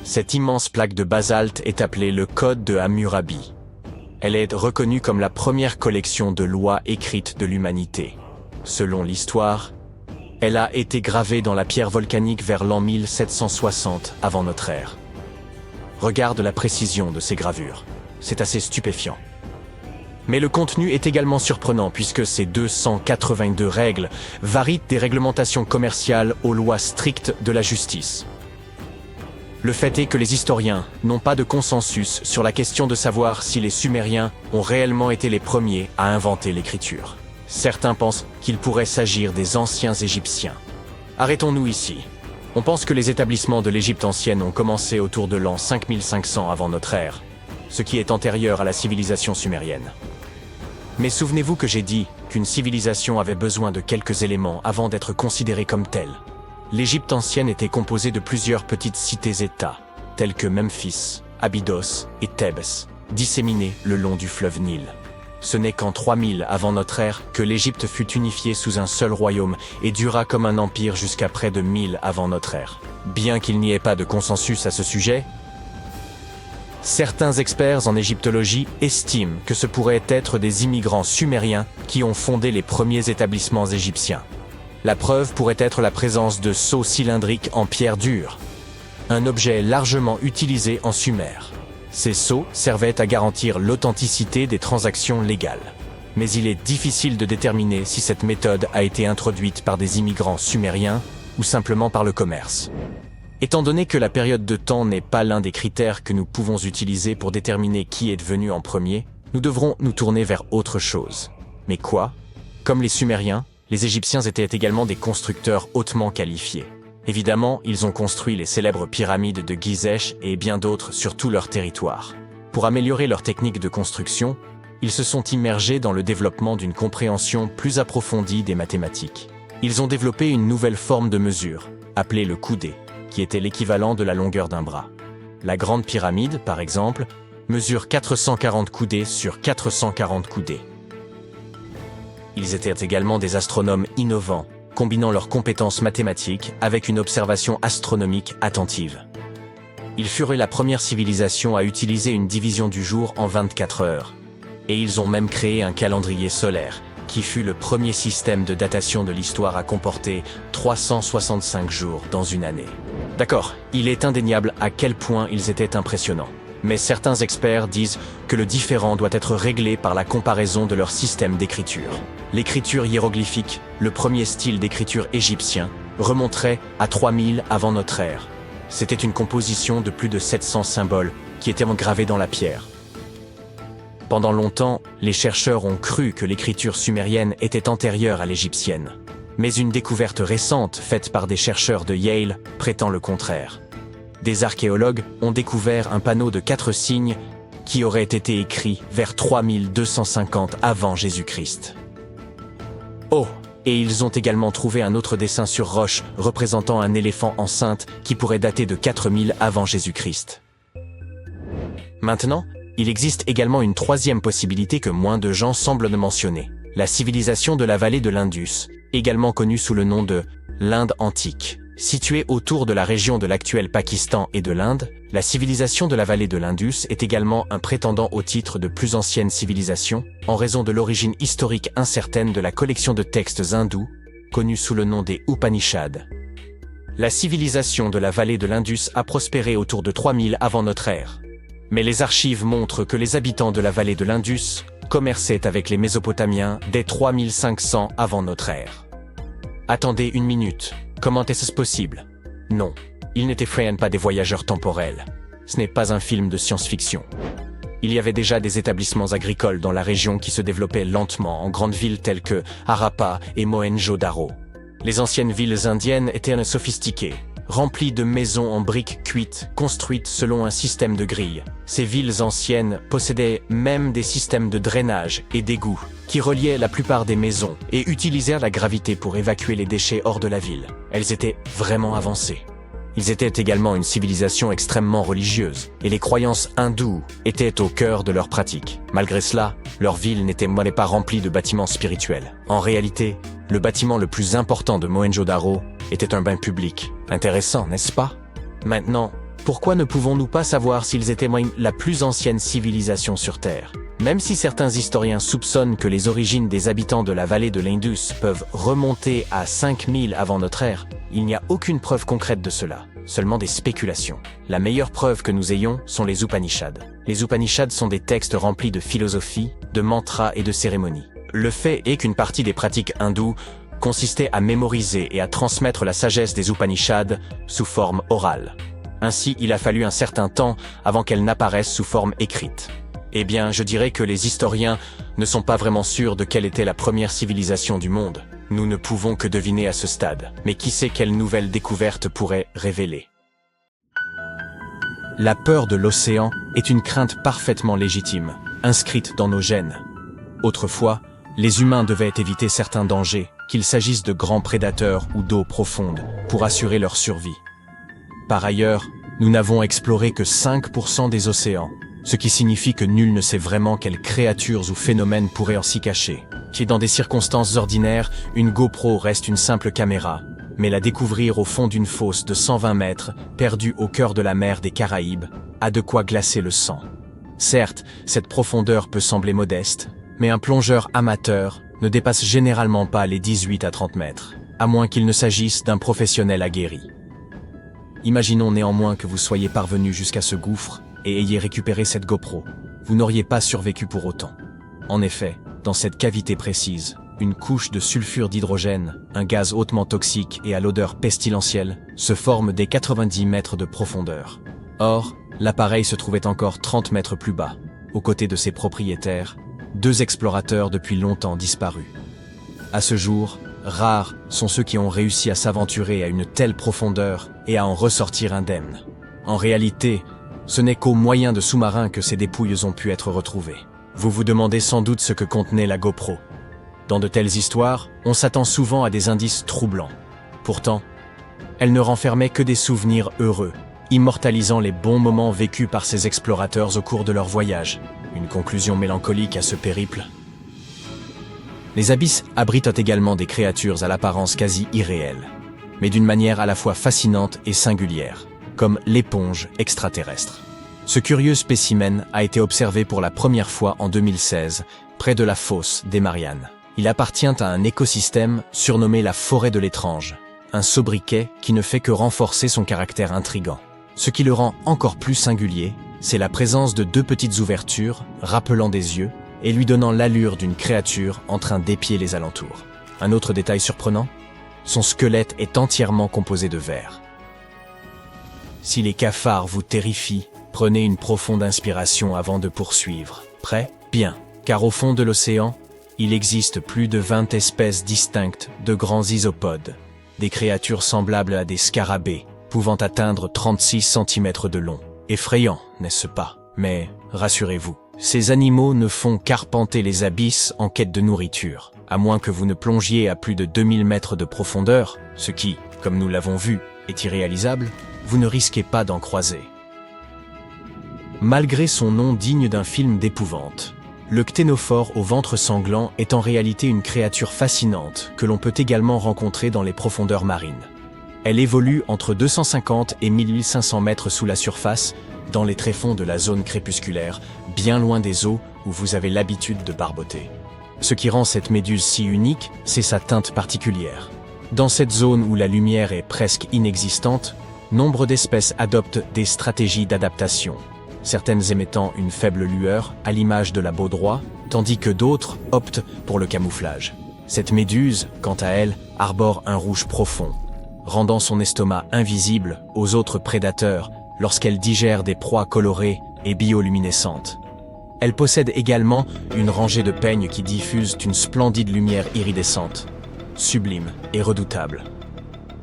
Cette immense plaque de basalte est appelée le Code de Hammurabi. Elle est reconnue comme la première collection de lois écrites de l'humanité. Selon l'histoire, elle a été gravée dans la pierre volcanique vers l'an 1760 avant notre ère. Regarde la précision de ces gravures. C'est assez stupéfiant. Mais le contenu est également surprenant puisque ces 282 règles varient des réglementations commerciales aux lois strictes de la justice. Le fait est que les historiens n'ont pas de consensus sur la question de savoir si les Sumériens ont réellement été les premiers à inventer l'écriture. Certains pensent qu'il pourrait s'agir des anciens Égyptiens. Arrêtons-nous ici. On pense que les établissements de l'Égypte ancienne ont commencé autour de l'an 5500 avant notre ère, ce qui est antérieur à la civilisation sumérienne. Mais souvenez-vous que j'ai dit qu'une civilisation avait besoin de quelques éléments avant d'être considérée comme telle. L'Égypte ancienne était composée de plusieurs petites cités-États, telles que Memphis, Abydos et Thèbes, disséminées le long du fleuve Nil. Ce n'est qu'en 3000 avant notre ère que l'Égypte fut unifiée sous un seul royaume et dura comme un empire jusqu'à près de 1000 avant notre ère. Bien qu'il n'y ait pas de consensus à ce sujet, certains experts en égyptologie estiment que ce pourrait être des immigrants sumériens qui ont fondé les premiers établissements égyptiens. La preuve pourrait être la présence de sceaux cylindriques en pierre dure, un objet largement utilisé en Sumer. Ces sceaux servaient à garantir l'authenticité des transactions légales. Mais il est difficile de déterminer si cette méthode a été introduite par des immigrants sumériens ou simplement par le commerce. Étant donné que la période de temps n'est pas l'un des critères que nous pouvons utiliser pour déterminer qui est venu en premier, nous devrons nous tourner vers autre chose. Mais quoi? Comme les Sumériens, les Égyptiens étaient également des constructeurs hautement qualifiés. Évidemment, ils ont construit les célèbres pyramides de Gizeh et bien d'autres sur tout leur territoire. Pour améliorer leur technique de construction, ils se sont immergés dans le développement d'une compréhension plus approfondie des mathématiques. Ils ont développé une nouvelle forme de mesure, appelée le coudé, qui était l'équivalent de la longueur d'un bras. La Grande Pyramide, par exemple, mesure 440 coudées sur 440 coudées. Ils étaient également des astronomes innovants, combinant leurs compétences mathématiques avec une observation astronomique attentive. Ils furent la première civilisation à utiliser une division du jour en 24 heures. Et ils ont même créé un calendrier solaire, qui fut le premier système de datation de l'histoire à comporter 365 jours dans une année. D'accord, il est indéniable à quel point ils étaient impressionnants. Mais certains experts disent que le différend doit être réglé par la comparaison de leur système d'écriture. L'écriture hiéroglyphique, le premier style d'écriture égyptien, remonterait à 3000 avant notre ère. C'était une composition de plus de 700 symboles qui étaient engravés dans la pierre. Pendant longtemps, les chercheurs ont cru que l'écriture sumérienne était antérieure à l'égyptienne. Mais une découverte récente faite par des chercheurs de Yale prétend le contraire. Des archéologues ont découvert un panneau de 4 signes qui aurait été écrit vers 3250 avant Jésus-Christ. Oh, et ils ont également trouvé un autre dessin sur roche représentant un éléphant enceinte qui pourrait dater de 4000 avant Jésus-Christ. Maintenant, il existe également une troisième possibilité que moins de gens semblent mentionner, la civilisation de la vallée de l'Indus, également connue sous le nom de l'Inde antique. Située autour de la région de l'actuel Pakistan et de l'Inde, la civilisation de la vallée de l'Indus est également un prétendant au titre de plus ancienne civilisation, en raison de l'origine historique incertaine de la collection de textes hindous, connue sous le nom des Upanishads. La civilisation de la vallée de l'Indus a prospéré autour de 3000 avant notre ère. Mais les archives montrent que les habitants de la vallée de l'Indus commerçaient avec les Mésopotamiens dès 3500 avant notre ère. Attendez une minute. Comment est-ce possible? Non, ils n'étaient pas des voyageurs temporels. Ce n'est pas un film de science-fiction. Il y avait déjà des établissements agricoles dans la région qui se développaient lentement en grandes villes telles que Harappa et Mohenjo-Daro. Les anciennes villes indiennes étaient sophistiquées, remplies de maisons en briques cuites, construites selon un système de grilles. Ces villes anciennes possédaient même des systèmes de drainage et d'égouts qui reliaient la plupart des maisons et utilisèrent la gravité pour évacuer les déchets hors de la ville. Elles étaient vraiment avancées. Ils étaient également une civilisation extrêmement religieuse, et les croyances hindoues étaient au cœur de leurs pratiques. Malgré cela, leur ville n'était pas remplie de bâtiments spirituels. En réalité, le bâtiment le plus important de Mohenjo-Daro était un bain public. Intéressant, n'est-ce pas? Maintenant, pourquoi ne pouvons-nous pas savoir s'ils étaient la plus ancienne civilisation sur Terre? Même si certains historiens soupçonnent que les origines des habitants de la vallée de l'Indus peuvent remonter à 5000 avant notre ère, il n'y a aucune preuve concrète de cela, seulement des spéculations. La meilleure preuve que nous ayons sont les Upanishads. Les Upanishads sont des textes remplis de philosophie, de mantras et de cérémonies. Le fait est qu'une partie des pratiques hindoues consistait à mémoriser et à transmettre la sagesse des Upanishads sous forme orale. Ainsi, il a fallu un certain temps avant qu'elles n'apparaissent sous forme écrite. Eh bien, je dirais que les historiens ne sont pas vraiment sûrs de quelle était la première civilisation du monde. Nous ne pouvons que deviner à ce stade. Mais qui sait quelle nouvelle découverte pourrait révéler? La peur de l'océan est une crainte parfaitement légitime, inscrite dans nos gènes. Autrefois, les humains devaient éviter certains dangers, qu'il s'agisse de grands prédateurs ou d'eau profonde, pour assurer leur survie. Par ailleurs, nous n'avons exploré que 5% des océans, ce qui signifie que nul ne sait vraiment quelles créatures ou phénomènes pourraient en s'y cacher. Qui dans des circonstances ordinaires, une GoPro reste une simple caméra, mais la découvrir au fond d'une fosse de 120 mètres, perdue au cœur de la mer des Caraïbes, a de quoi glacer le sang. Certes, cette profondeur peut sembler modeste, mais un plongeur amateur ne dépasse généralement pas les 18 à 30 mètres, à moins qu'il ne s'agisse d'un professionnel aguerri. Imaginons néanmoins que vous soyez parvenu jusqu'à ce gouffre, et ayez récupéré cette GoPro. Vous n'auriez pas survécu pour autant. En effet, dans cette cavité précise, une couche de sulfure d'hydrogène, un gaz hautement toxique et à l'odeur pestilentielle, se forme dès 90 mètres de profondeur. Or, l'appareil se trouvait encore 30 mètres plus bas, aux côtés de ses propriétaires, 2 explorateurs depuis longtemps disparus. À ce jour, rares sont ceux qui ont réussi à s'aventurer à une telle profondeur et à en ressortir indemnes. En réalité, ce n'est qu'au moyen de sous-marins que ces dépouilles ont pu être retrouvées. Vous vous demandez sans doute ce que contenait la GoPro. Dans de telles histoires, on s'attend souvent à des indices troublants. Pourtant, elle ne renfermait que des souvenirs heureux, immortalisant les bons moments vécus par ces explorateurs au cours de leur voyage. Une conclusion mélancolique à ce périple. Les abysses abritent également des créatures à l'apparence quasi irréelle, mais d'une manière à la fois fascinante et singulière, comme l'éponge extraterrestre. Ce curieux spécimen a été observé pour la première fois en 2016, près de la fosse des Mariannes. Il appartient à un écosystème surnommé la forêt de l'étrange, un sobriquet qui ne fait que renforcer son caractère intrigant. Ce qui le rend encore plus singulier, c'est la présence de 2 petites ouvertures, rappelant des yeux, et lui donnant l'allure d'une créature en train d'épier les alentours. Un autre détail surprenant, son squelette est entièrement composé de verre. Si les cafards vous terrifient, prenez une profonde inspiration avant de poursuivre. Prêt? Bien, car au fond de l'océan, il existe plus de 20 espèces distinctes de grands isopodes, des créatures semblables à des scarabées, pouvant atteindre 36 cm de long. Effrayant, n'est-ce pas? Mais, rassurez-vous, ces animaux ne font qu'arpenter les abysses en quête de nourriture, à moins que vous ne plongiez à plus de 2000 mètres de profondeur, ce qui, comme nous l'avons vu, est irréalisable, vous ne risquez pas d'en croiser. Malgré son nom digne d'un film d'épouvante, le cténophore au ventre sanglant est en réalité une créature fascinante que l'on peut également rencontrer dans les profondeurs marines. Elle évolue entre 250 et 1500 mètres sous la surface, dans les tréfonds de la zone crépusculaire, bien loin des eaux où vous avez l'habitude de barboter. Ce qui rend cette méduse si unique, c'est sa teinte particulière. Dans cette zone où la lumière est presque inexistante, nombre d'espèces adoptent des stratégies d'adaptation, certaines émettant une faible lueur, à l'image de la baudroie, tandis que d'autres optent pour le camouflage. Cette méduse, quant à elle, arbore un rouge profond, rendant son estomac invisible aux autres prédateurs lorsqu'elle digère des proies colorées et bioluminescentes. Elle possède également une rangée de peignes qui diffusent une splendide lumière iridescente, sublime et redoutable.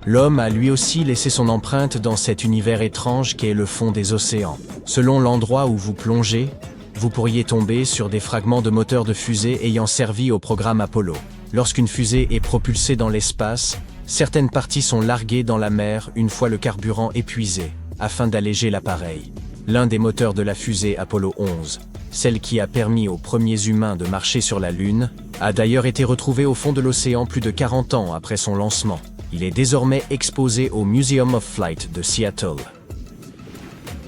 L'homme a lui aussi laissé son empreinte dans cet univers étrange qu'est le fond des océans. Selon l'endroit où vous plongez, vous pourriez tomber sur des fragments de moteurs de fusée ayant servi au programme Apollo. Lorsqu'une fusée est propulsée dans l'espace, certaines parties sont larguées dans la mer une fois le carburant épuisé, afin d'alléger l'appareil. L'un des moteurs de la fusée Apollo 11, celle qui a permis aux premiers humains de marcher sur la Lune, a d'ailleurs été retrouvé au fond de l'océan plus de 40 ans après son lancement. Il est désormais exposé au Museum of Flight de Seattle.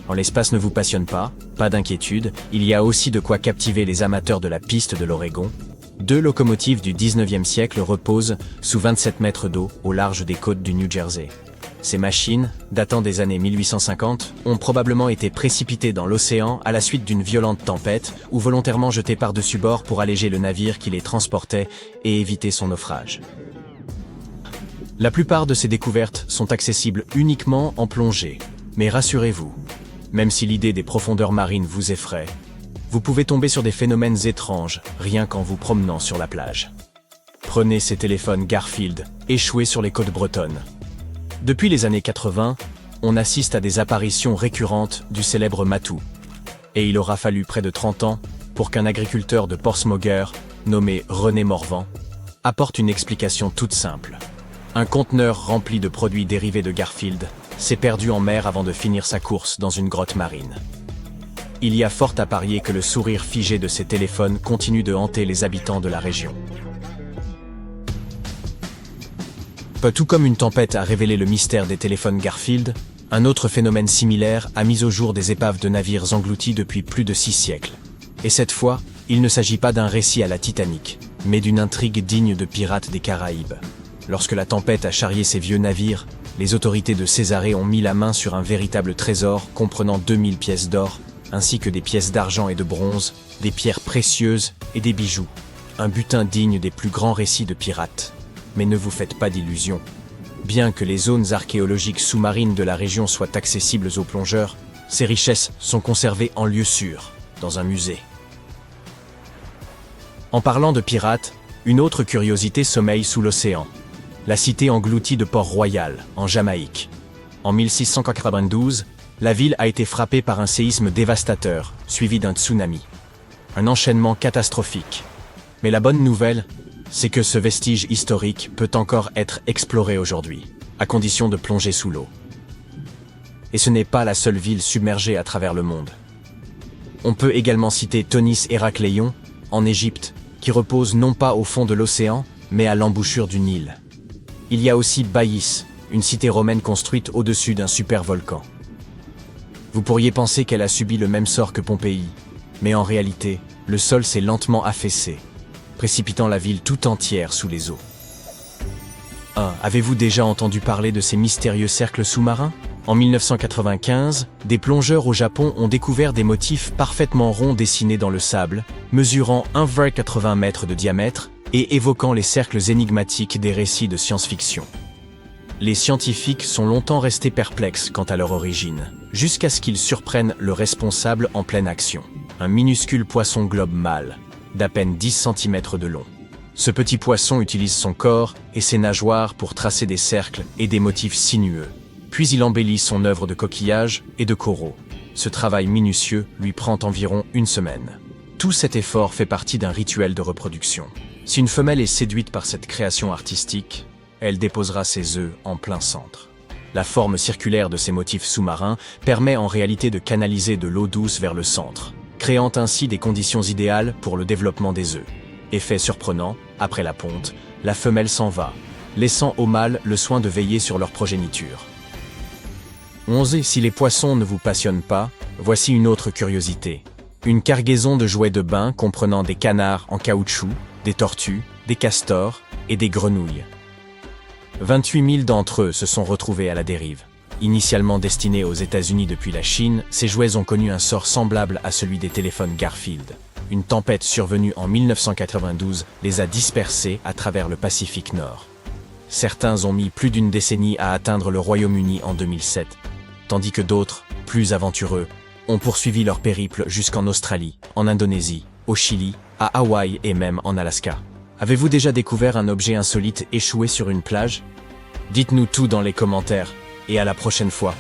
Quand l'espace ne vous passionne pas d'inquiétude, il y a aussi de quoi captiver les amateurs de la piste de l'Oregon. 2 locomotives du 19e siècle reposent sous 27 mètres d'eau au large des côtes du New Jersey. Ces machines, datant des années 1850, ont probablement été précipitées dans l'océan à la suite d'une violente tempête ou volontairement jetées par-dessus bord pour alléger le navire qui les transportait et éviter son naufrage. La plupart de ces découvertes sont accessibles uniquement en plongée, mais rassurez-vous, même si l'idée des profondeurs marines vous effraie, vous pouvez tomber sur des phénomènes étranges rien qu'en vous promenant sur la plage. Prenez ces téléphones Garfield, échoués sur les côtes bretonnes. Depuis les années 80, on assiste à des apparitions récurrentes du célèbre matou. Et il aura fallu près de 30 ans pour qu'un agriculteur de Portsmouth, nommé René Morvan, apporte une explication toute simple. Un conteneur rempli de produits dérivés de Garfield s'est perdu en mer avant de finir sa course dans une grotte marine. Il y a fort à parier que le sourire figé de ces téléphones continue de hanter les habitants de la région. Tout comme une tempête a révélé le mystère des téléphones Garfield, un autre phénomène similaire a mis au jour des épaves de navires engloutis depuis plus de 6 siècles. Et cette fois, il ne s'agit pas d'un récit à la Titanic, mais d'une intrigue digne de pirates des Caraïbes. Lorsque la tempête a charrié ces vieux navires, les autorités de Césarée ont mis la main sur un véritable trésor comprenant 2000 pièces d'or, ainsi que des pièces d'argent et de bronze, des pierres précieuses et des bijoux. Un butin digne des plus grands récits de pirates. Mais ne vous faites pas d'illusions. Bien que les zones archéologiques sous-marines de la région soient accessibles aux plongeurs, ces richesses sont conservées en lieu sûr, dans un musée. En parlant de pirates, une autre curiosité sommeille sous l'océan. La cité engloutie de Port-Royal, en Jamaïque. En 1692, la ville a été frappée par un séisme dévastateur, suivi d'un tsunami. Un enchaînement catastrophique. Mais la bonne nouvelle, c'est que ce vestige historique peut encore être exploré aujourd'hui, à condition de plonger sous l'eau. Et ce n'est pas la seule ville submergée à travers le monde. On peut également citer Tonis Hérakléon, en Égypte, qui repose non pas au fond de l'océan, mais à l'embouchure du Nil. Il y a aussi Baïs, une cité romaine construite au-dessus d'un supervolcan. Vous pourriez penser qu'elle a subi le même sort que Pompéi, mais en réalité, le sol s'est lentement affaissé, précipitant la ville tout entière sous les eaux. 1. Avez-vous déjà entendu parler de ces mystérieux cercles sous-marins ? En 1995, des plongeurs au Japon ont découvert des motifs parfaitement ronds dessinés dans le sable, mesurant 1,80 m de diamètre et évoquant les cercles énigmatiques des récits de science-fiction. Les scientifiques sont longtemps restés perplexes quant à leur origine, jusqu'à ce qu'ils surprennent le responsable en pleine action. Un minuscule poisson globe mâle, d'à peine 10 cm de long. Ce petit poisson utilise son corps et ses nageoires pour tracer des cercles et des motifs sinueux. Puis il embellit son œuvre de coquillages et de coraux. Ce travail minutieux lui prend environ une semaine. Tout cet effort fait partie d'un rituel de reproduction. Si une femelle est séduite par cette création artistique, elle déposera ses œufs en plein centre. La forme circulaire de ces motifs sous-marins permet en réalité de canaliser de l'eau douce vers le centre, créant ainsi des conditions idéales pour le développement des œufs. Effet surprenant, après la ponte, la femelle s'en va, laissant au mâle le soin de veiller sur leur progéniture. 11. Si les poissons ne vous passionnent pas, voici une autre curiosité. Une cargaison de jouets de bain comprenant des canards en caoutchouc, des tortues, des castors et des grenouilles. 28 000 d'entre eux se sont retrouvés à la dérive. Initialement destinés aux États-Unis depuis la Chine, ces jouets ont connu un sort semblable à celui des téléphones Garfield. Une tempête survenue en 1992 les a dispersés à travers le Pacifique Nord. Certains ont mis plus d'une décennie à atteindre le Royaume-Uni en 2007, tandis que d'autres, plus aventureux, ont poursuivi leur périple jusqu'en Australie, en Indonésie, au Chili, à Hawaï et même en Alaska. Avez-vous déjà découvert un objet insolite échoué sur une plage ? Dites-nous tout dans les commentaires, et à la prochaine fois.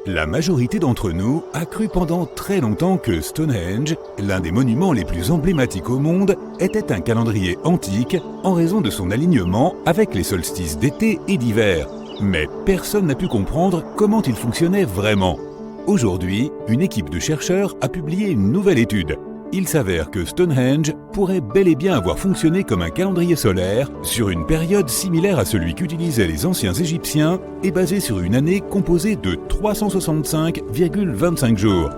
La majorité d'entre nous a cru pendant très longtemps que Stonehenge, l'un des monuments les plus emblématiques au monde, était un calendrier antique en raison de son alignement avec les solstices d'été et d'hiver. Mais personne n'a pu comprendre comment il fonctionnait vraiment. Aujourd'hui, une équipe de chercheurs a publié une nouvelle étude. Il s'avère que Stonehenge pourrait bel et bien avoir fonctionné comme un calendrier solaire sur une période similaire à celui qu'utilisaient les anciens Égyptiens et basé sur une année composée de 365,25 jours.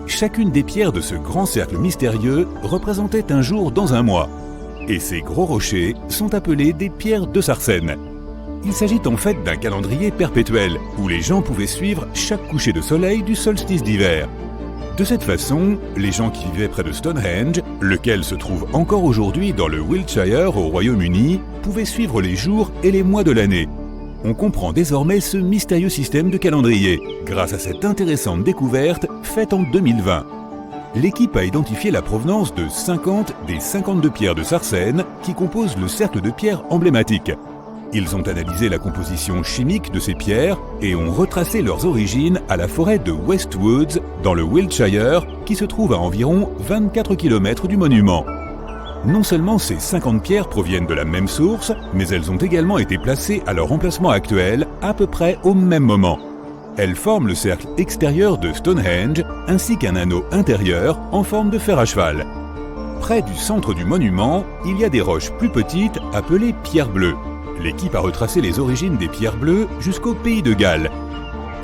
Chacune des pierres de ce grand cercle mystérieux représentait un jour dans un mois. Et ces gros rochers sont appelés des pierres de Sarsène. Il s'agit en fait d'un calendrier perpétuel où les gens pouvaient suivre chaque coucher de soleil du solstice d'hiver. De cette façon, les gens qui vivaient près de Stonehenge, lequel se trouve encore aujourd'hui dans le Wiltshire au Royaume-Uni, pouvaient suivre les jours et les mois de l'année. On comprend désormais ce mystérieux système de calendrier, grâce à cette intéressante découverte faite en 2020. L'équipe a identifié la provenance de 50 des 52 pierres de Sarsène qui composent le cercle de pierres emblématique. Ils ont analysé la composition chimique de ces pierres et ont retracé leurs origines à la forêt de Westwoods, dans le Wiltshire, qui se trouve à environ 24 km du monument. Non seulement ces 50 pierres proviennent de la même source, mais elles ont également été placées à leur emplacement actuel à peu près au même moment. Elles forment le cercle extérieur de Stonehenge, ainsi qu'un anneau intérieur en forme de fer à cheval. Près du centre du monument, il y a des roches plus petites appelées pierres bleues. L'équipe a retracé les origines des pierres bleues jusqu'au pays de Galles.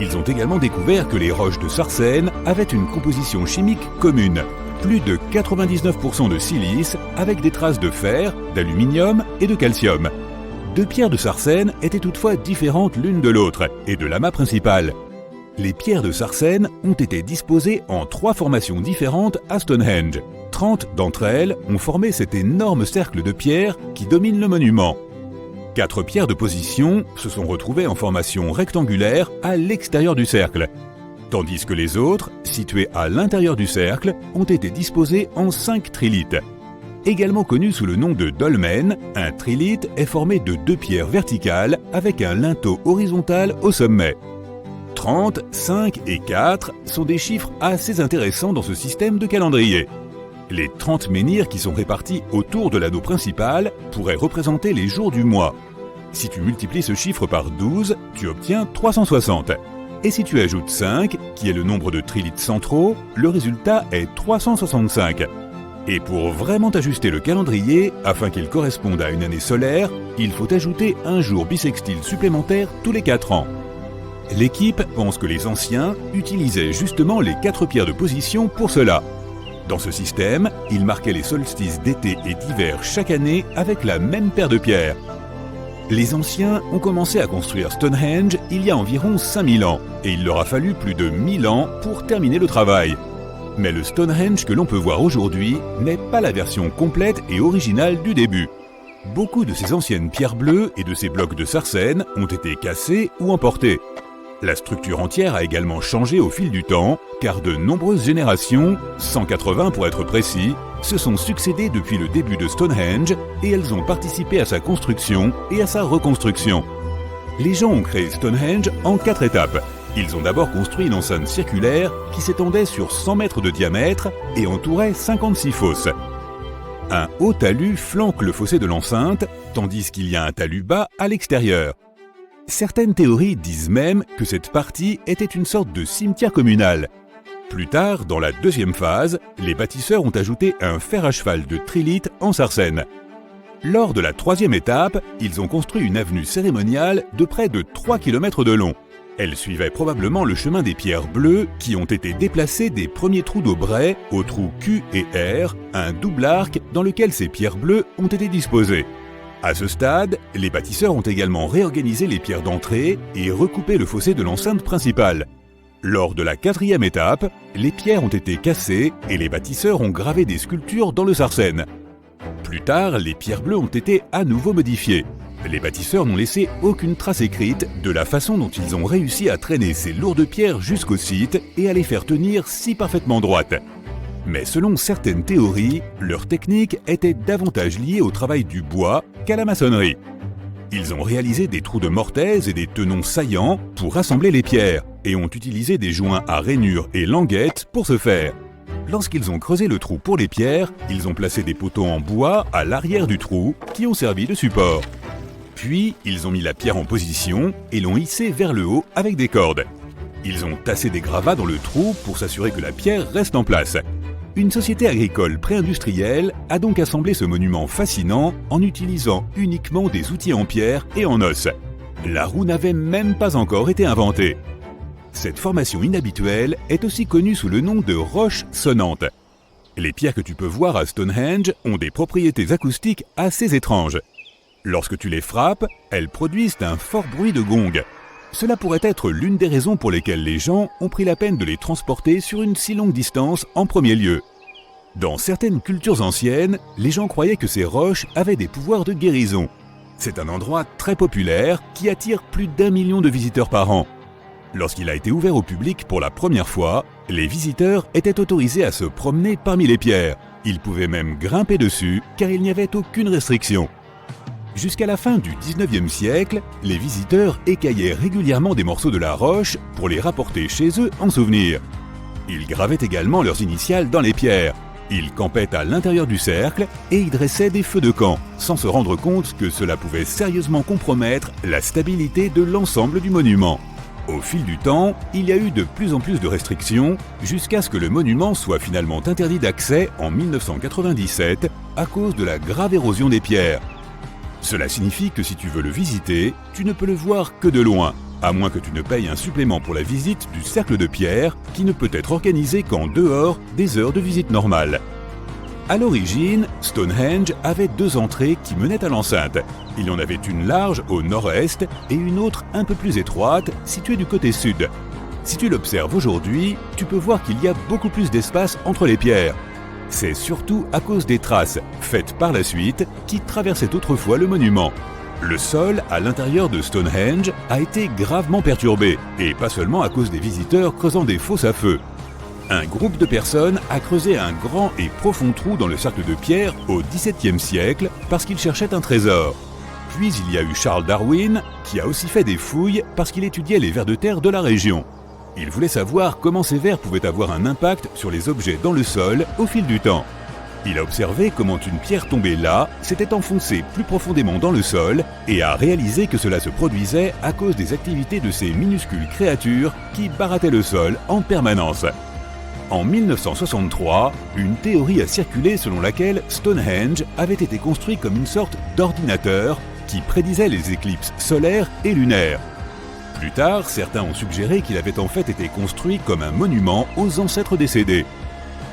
Ils ont également découvert que les roches de Sarsène avaient une composition chimique commune. Plus de 99% de silice avec des traces de fer, d'aluminium et de calcium. Deux pierres de Sarsène étaient toutefois différentes l'une de l'autre et de l'amas principal. Les pierres de Sarsène ont été disposées en 3 formations différentes à Stonehenge. 30 d'entre elles ont formé cet énorme cercle de pierres qui domine le monument. 4 pierres de position se sont retrouvées en formation rectangulaire à l'extérieur du cercle, tandis que les autres, situées à l'intérieur du cercle, ont été disposées en 5 trilithes. Également connu sous le nom de dolmen, un trilithe est formé de 2 pierres verticales avec un linteau horizontal au sommet. 30, 5 et 4 sont des chiffres assez intéressants dans ce système de calendrier. Les 30 menhirs qui sont répartis autour de l'anneau principal pourraient représenter les jours du mois. Si tu multiplies ce chiffre par 12, tu obtiens 360. Et si tu ajoutes 5, qui est le nombre de trilithes centraux, le résultat est 365. Et pour vraiment ajuster le calendrier, afin qu'il corresponde à une année solaire, il faut ajouter un jour bissextile supplémentaire tous les 4 ans. L'équipe pense que les anciens utilisaient justement les 4 pierres de position pour cela. Dans ce système, ils marquaient les solstices d'été et d'hiver chaque année avec la même paire de pierres. Les anciens ont commencé à construire Stonehenge il y a environ 5000 ans, et il leur a fallu plus de 1000 ans pour terminer le travail. Mais le Stonehenge que l'on peut voir aujourd'hui n'est pas la version complète et originale du début. Beaucoup de ces anciennes pierres bleues et de ces blocs de Sarsène ont été cassés ou emportés. La structure entière a également changé au fil du temps, car de nombreuses générations, 180 pour être précis, se sont succédées depuis le début de Stonehenge et elles ont participé à sa construction et à sa reconstruction. Les gens ont créé Stonehenge en 4 étapes. Ils ont d'abord construit une enceinte circulaire qui s'étendait sur 100 mètres de diamètre et entourait 56 fosses. Un haut talus flanque le fossé de l'enceinte, tandis qu'il y a un talus bas à l'extérieur. Certaines théories disent même que cette partie était une sorte de cimetière communal. Plus tard, dans la deuxième phase, les bâtisseurs ont ajouté un fer à cheval de trilithes en Sarsène. Lors de la troisième étape, ils ont construit une avenue cérémoniale de près de 3 km de long. Elle suivait probablement le chemin des pierres bleues qui ont été déplacées des premiers trous d'Aubray aux trous Q et R, un double arc dans lequel ces pierres bleues ont été disposées. À ce stade, les bâtisseurs ont également réorganisé les pierres d'entrée et recoupé le fossé de l'enceinte principale. Lors de la quatrième étape, les pierres ont été cassées et les bâtisseurs ont gravé des sculptures dans le Sarsène. Plus tard, les pierres bleues ont été à nouveau modifiées. Les bâtisseurs n'ont laissé aucune trace écrite de la façon dont ils ont réussi à traîner ces lourdes pierres jusqu'au site et à les faire tenir si parfaitement droites. Mais selon certaines théories, leur technique était davantage liée au travail du bois qu'à la maçonnerie. Ils ont réalisé des trous de mortaise et des tenons saillants pour rassembler les pierres et ont utilisé des joints à rainures et languettes pour ce faire. Lorsqu'ils ont creusé le trou pour les pierres, ils ont placé des poteaux en bois à l'arrière du trou qui ont servi de support. Puis, ils ont mis la pierre en position et l'ont hissée vers le haut avec des cordes. Ils ont tassé des gravats dans le trou pour s'assurer que la pierre reste en place. Une société agricole pré-industrielle a donc assemblé ce monument fascinant en utilisant uniquement des outils en pierre et en os. La roue n'avait même pas encore été inventée. Cette formation inhabituelle est aussi connue sous le nom de roche sonnante. Les pierres que tu peux voir à Stonehenge ont des propriétés acoustiques assez étranges. Lorsque tu les frappes, elles produisent un fort bruit de gong. Cela pourrait être l'une des raisons pour lesquelles les gens ont pris la peine de les transporter sur une si longue distance en premier lieu. Dans certaines cultures anciennes, les gens croyaient que ces roches avaient des pouvoirs de guérison. C'est un endroit très populaire qui attire plus d'1 million de visiteurs par an. Lorsqu'il a été ouvert au public pour la première fois, les visiteurs étaient autorisés à se promener parmi les pierres. Ils pouvaient même grimper dessus car il n'y avait aucune restriction. Jusqu'à la fin du 19e siècle, les visiteurs écaillaient régulièrement des morceaux de la roche pour les rapporter chez eux en souvenir. Ils gravaient également leurs initiales dans les pierres. Ils campaient à l'intérieur du cercle et y dressaient des feux de camp, sans se rendre compte que cela pouvait sérieusement compromettre la stabilité de l'ensemble du monument. Au fil du temps, il y a eu de plus en plus de restrictions, jusqu'à ce que le monument soit finalement interdit d'accès en 1997 à cause de la grave érosion des pierres. Cela signifie que si tu veux le visiter, tu ne peux le voir que de loin, à moins que tu ne payes un supplément pour la visite du cercle de pierre qui ne peut être organisé qu'en dehors des heures de visite normales. À l'origine, Stonehenge avait 2 entrées qui menaient à l'enceinte. Il y en avait une large au nord-est et une autre un peu plus étroite située du côté sud. Si tu l'observes aujourd'hui, tu peux voir qu'il y a beaucoup plus d'espace entre les pierres. C'est surtout à cause des traces, faites par la suite, qui traversaient autrefois le monument. Le sol à l'intérieur de Stonehenge a été gravement perturbé, et pas seulement à cause des visiteurs creusant des fosses à feu. Un groupe de personnes a creusé un grand et profond trou dans le cercle de pierre au XVIIe siècle parce qu'ils cherchaient un trésor. Puis il y a eu Charles Darwin qui a aussi fait des fouilles parce qu'il étudiait les vers de terre de la région. Il voulait savoir comment ces vers pouvaient avoir un impact sur les objets dans le sol au fil du temps. Il a observé comment une pierre tombée là s'était enfoncée plus profondément dans le sol et a réalisé que cela se produisait à cause des activités de ces minuscules créatures qui barattaient le sol en permanence. En 1963, une théorie a circulé selon laquelle Stonehenge avait été construit comme une sorte d'ordinateur qui prédisait les éclipses solaires et lunaires. Plus tard, certains ont suggéré qu'il avait en fait été construit comme un monument aux ancêtres décédés.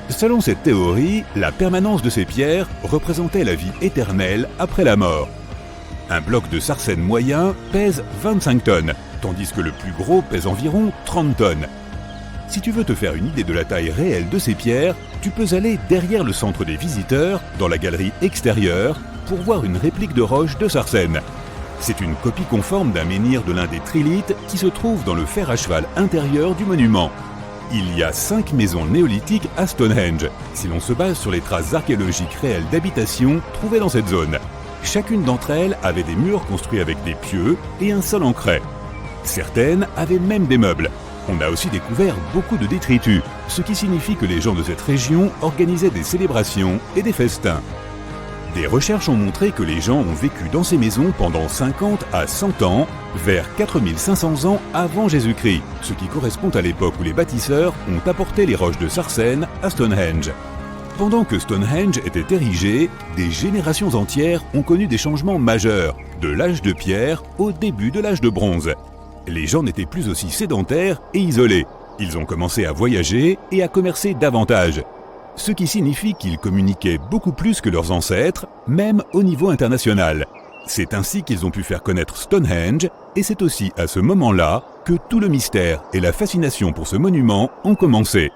Selon cette théorie, la permanence de ces pierres représentait la vie éternelle après la mort. Un bloc de sarcène moyen pèse 25 tonnes, tandis que le plus gros pèse environ 30 tonnes. Si tu veux te faire une idée de la taille réelle de ces pierres, tu peux aller derrière le centre des visiteurs, dans la galerie extérieure, pour voir une réplique de roche de sarcène. C'est une copie conforme d'un menhir de l'un des trilithes qui se trouve dans le fer à cheval intérieur du monument. Il y a 5 maisons néolithiques à Stonehenge, si l'on se base sur les traces archéologiques réelles d'habitation trouvées dans cette zone. Chacune d'entre elles avait des murs construits avec des pieux et un sol en craie. Certaines avaient même des meubles. On a aussi découvert beaucoup de détritus, ce qui signifie que les gens de cette région organisaient des célébrations et des festins. Des recherches ont montré que les gens ont vécu dans ces maisons pendant 50 à 100 ans, vers 4500 ans avant Jésus-Christ, ce qui correspond à l'époque où les bâtisseurs ont apporté les roches de sarcène à Stonehenge. Pendant que Stonehenge était érigé, des générations entières ont connu des changements majeurs, de l'âge de pierre au début de l'âge de bronze. Les gens n'étaient plus aussi sédentaires et isolés. Ils ont commencé à voyager et à commercer davantage. Ce qui signifie qu'ils communiquaient beaucoup plus que leurs ancêtres, même au niveau international. C'est ainsi qu'ils ont pu faire connaître Stonehenge, et c'est aussi à ce moment-là que tout le mystère et la fascination pour ce monument ont commencé.